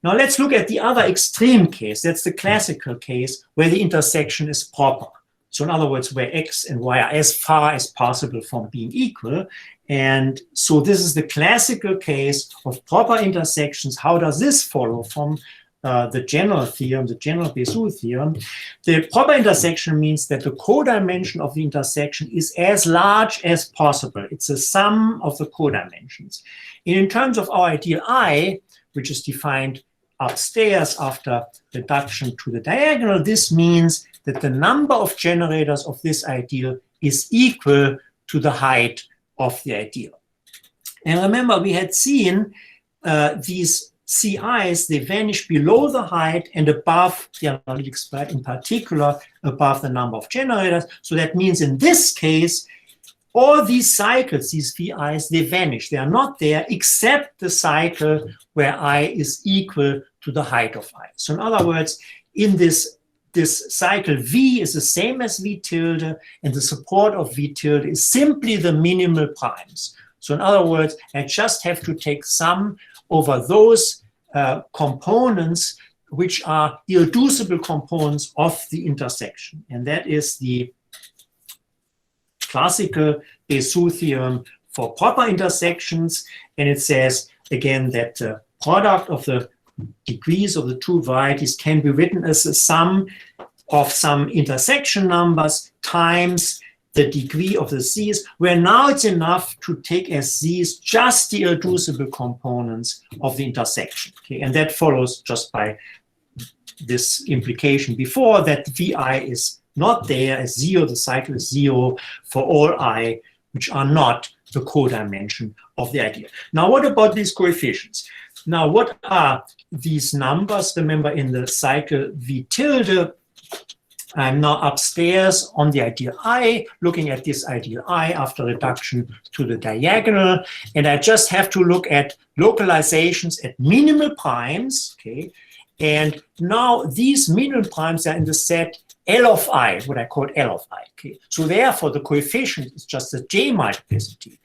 Now let's look at the other extreme case. That's the classical case where the intersection is proper. So in other words, where x and y are as far as possible from being equal. And so this is the classical case of proper intersections. How does this follow from the general theorem, the general Basu theorem? The proper intersection means that the codimension of the intersection is as large as possible. It's a sum of the codimensions. And in terms of our ideal I, which is defined upstairs after reduction to the diagonal, this means that the number of generators of this ideal is equal to the height of the ideal. And remember, we had seen these CIs, they vanish below the height and above the analytic spread, in particular above the number of generators. So that means in this case, all these cycles, these VIs, they vanish. They are not there except the cycle where I is equal to the height of I. So in other words, in this cycle V is the same as V tilde, and the support of V tilde is simply the minimal primes. So in other words, I just have to take sum over those components which are irreducible components of the intersection. And that is the classical Basu theorem for proper intersections. And it says, again, that the product of the degrees of the two varieties can be written as a sum of some intersection numbers times the degree of the C's, where now it's enough to take as C's just the irreducible components of the intersection. Okay? And that follows just by this implication before, that VI is not there as 0, the cycle is 0 for all I which are not the codimension of the ideal. Now, what about these coefficients? Now, what are these numbers? Remember, in the cycle V tilde, I'm now upstairs on the ideal I, looking at this ideal I after reduction to the diagonal, and I just have to look at localizations at minimal primes, okay? And now these minimal primes are in the set L of I, what I call L of I, okay? So therefore, the coefficient is just a J multiplicity.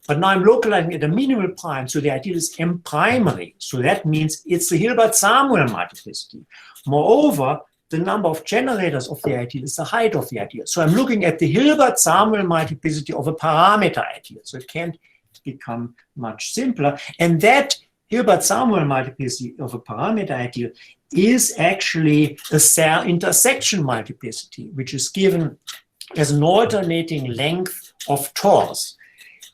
But now I'm localizing at a minimal prime, so the ideal is M primary. So that means it's the Hilbert-Samuel multiplicity. Moreover, the number of generators of the ideal is the height of the ideal. So I'm looking at the Hilbert-Samuel multiplicity of a parameter ideal. So it can't become much simpler. And that Hilbert-Samuel multiplicity of a parameter ideal is actually a Serre intersection multiplicity, which is given as an alternating length of tors.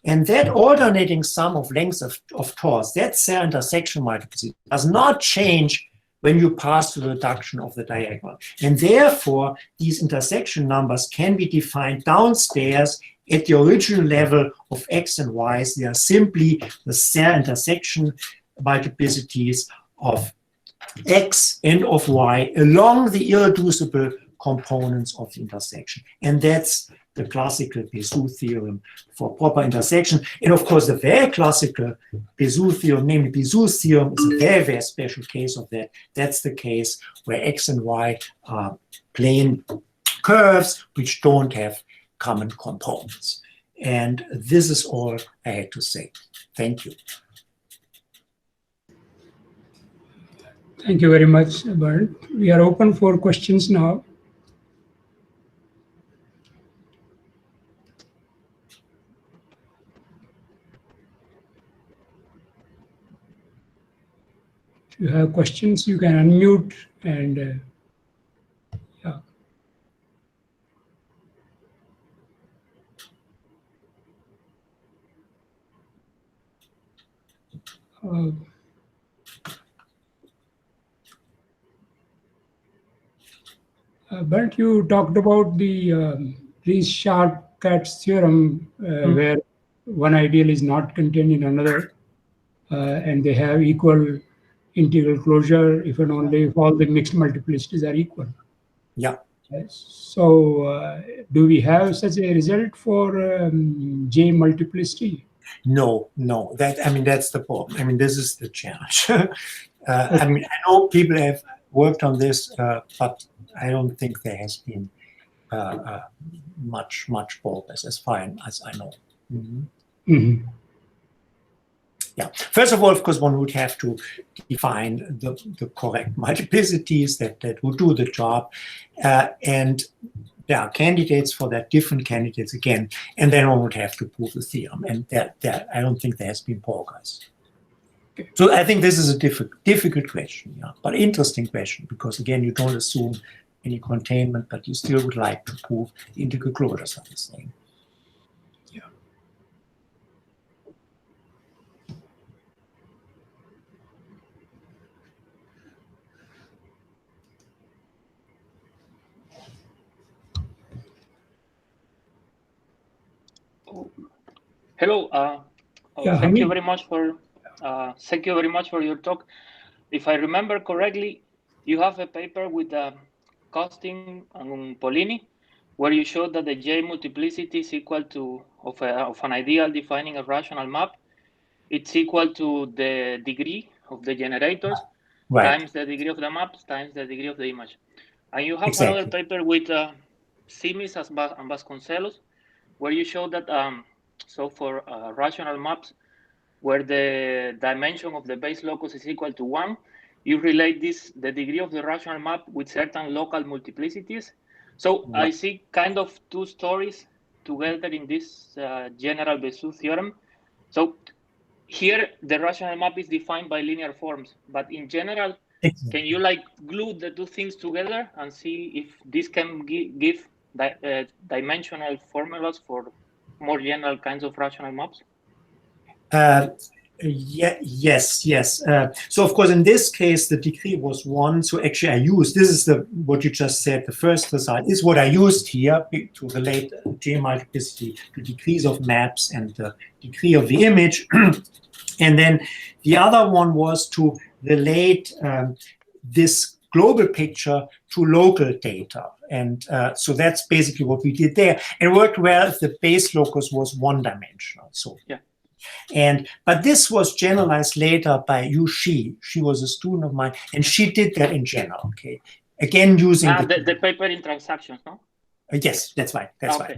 And that alternating sum of lengths of tors, that Serre intersection multiplicity, does not change when you pass to the reduction of the diagonal. And therefore, these intersection numbers can be defined downstairs at the original level of x and y's. They are simply the Serre intersection multiplicities of x and of y along the irreducible components of the intersection. And that's the classical Basu theorem for proper intersection. And of course, the very classical Basu theorem, namely Basu's theorem, is a very, very special case of that. That's the case where x and y are plane curves which don't have common components. And this is all I had to say. Thank you. Thank you very much, Bernd. We are open for questions now. If you have questions, you can unmute and yeah. Bernd, you talked about the Rees-Sharp-Katz theorem, where one ideal is not contained in another, and they have equal integral closure if and only if all the mixed multiplicities are equal. Yeah. Yes. So do we have such a result for J multiplicity? No, no. That's the problem. I mean, this is the challenge. I mean, I know people have worked on this, but I don't think there has been much progress as far as I know. Mm-hmm. Mm-hmm. Yeah. First of all, of course, one would have to define the correct multiplicities that would do the job. And there are candidates for that, different candidates again, and then one would have to prove the theorem. And I don't think there has been progress. Okay. So I think this is a difficult question, yeah, but interesting question, because again, you don't assume any containment, but you still would like to prove integral closures are the same. Yeah. Hello. Yeah, Thank you very much for your talk. If I remember correctly, you have a paper with Costin and Polini, where you showed that the J multiplicity is equal to of an ideal defining a rational map. It's equal to the degree of the generators times the degree of the maps times the degree of the image. And you have another paper with Simis and Vasconcelos, where you show that so for rational maps where the dimension of the base locus is equal to 1, you relate the degree of the rational map with certain local multiplicities. So I see kind of two stories together in this general Basu theorem. So here the rational map is defined by linear forms, but in general, can you like glue the two things together and see if this can give dimensional formulas for more general kinds of rational maps? Yes. So of course, in this case, the degree was 1. So actually, I used this is what you just said. The first result is what I used here to relate J multiplicity to degrees of maps and the degree of the image. And then the other one was to relate this global picture to local data. And so that's basically what we did there. And it worked well if the base locus was one-dimensional. So yeah. But this was generalized later by Yu Shi. She was a student of mine, and she did that in general. Okay, again using the paper in transactions, no? Yes, that's right. That's right.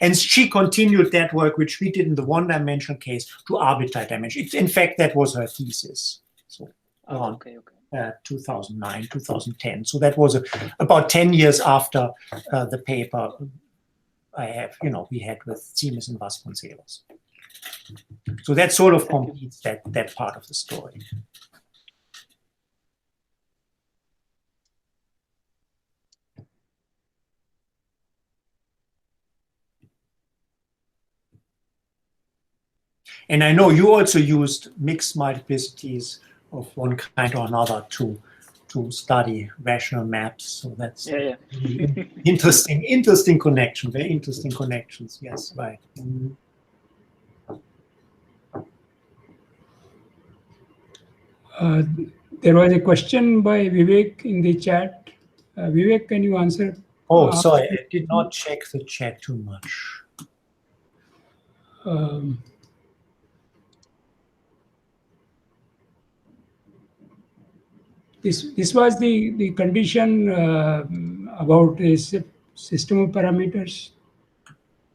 And she continued that work, which we did in the one-dimensional case, to arbitrary dimension. In fact, that was her thesis. So around 2009, 2010. So that was about 10 years after the paper we had with Simis and Vasconcelos. So that sort of completes that part of the story. And I know you also used mixed multiplicities of one kind or another to study rational maps. So that's interesting connection, very interesting connections. Yes, right. There was a question by Vivek in the chat. Vivek, can you answer? Oh, sorry, I did not check the chat too much. This was the condition about a system of parameters,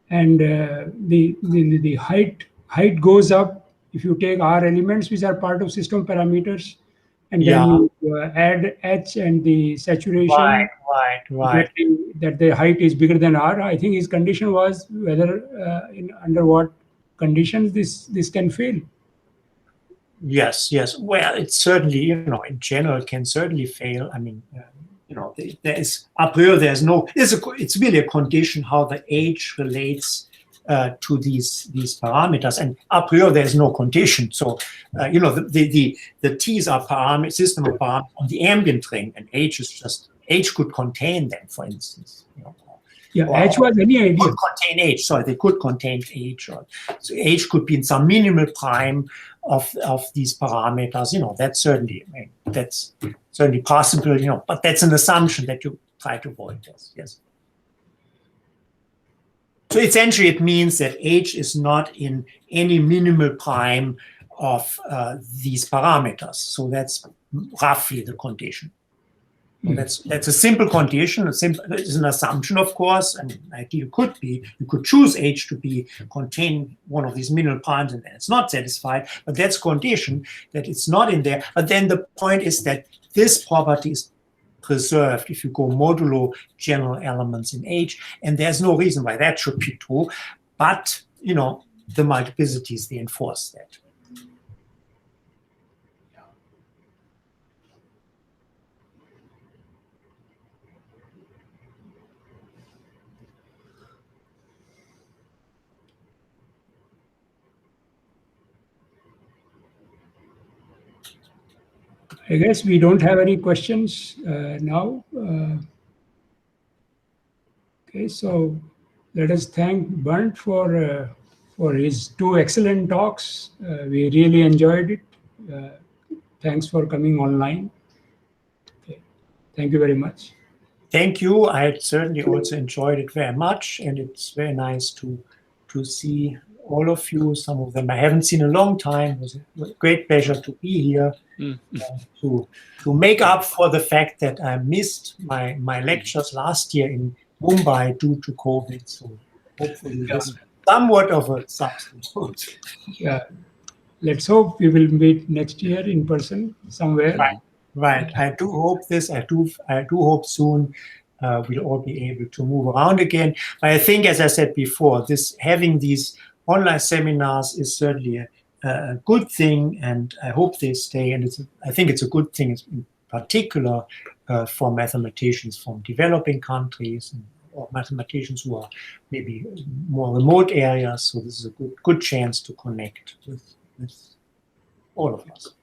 and the height goes up if you take R elements which are part of system parameters, and then you add H and the saturation. Right. That the height is bigger than R. I think his condition was whether under what conditions this can fail. Yes. Well, it's certainly, in general, can certainly fail. I mean, there is a priori there's no. It's really a condition how the H relates to these parameters, and a priori there's no condition. So, the T's are system of parameters on the ambient ring, and H could contain them, for instance. H was any idea. Could contain H. Sorry, they could contain H. So H could be in some minimal prime of these parameters. That's certainly possible. But that's an assumption that you try to avoid. Yes. So essentially, it means that H is not in any minimal prime of these parameters. So that's roughly the condition. Well, that's a simple condition. It's an assumption, of course. And the idea could be you could choose H to contain one of these minimal primes, and then it's not satisfied. But that's condition that it's not in there. But then the point is that this property is preserved if you go modulo general elements in H, and there's no reason why that should be true. But, you know, the multiplicities, they enforce that. I guess we don't have any questions now. Okay, so let us thank Bernd for his 2 excellent talks. We really enjoyed it. Thanks for coming online. Okay. Thank you very much. Thank you. I certainly also enjoyed it very much, and it's very nice to see all of you. Some of them I haven't seen in a long time. It was a great pleasure to be here, to make up for the fact that I missed my lectures last year in Mumbai due to COVID. So hopefully this somewhat of a substitute. Yeah. Let's hope we will meet next year in person somewhere. Right. I do hope this. I do hope soon we'll all be able to move around again. But I think, as I said before, having these online seminars is certainly a good thing, and I hope they stay. And I think it's a good thing, in particular for mathematicians from developing countries or mathematicians who are maybe more remote areas. So this is a good chance to connect with all of us.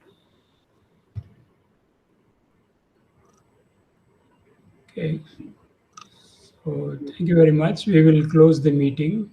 Okay. So thank you very much. We will close the meeting.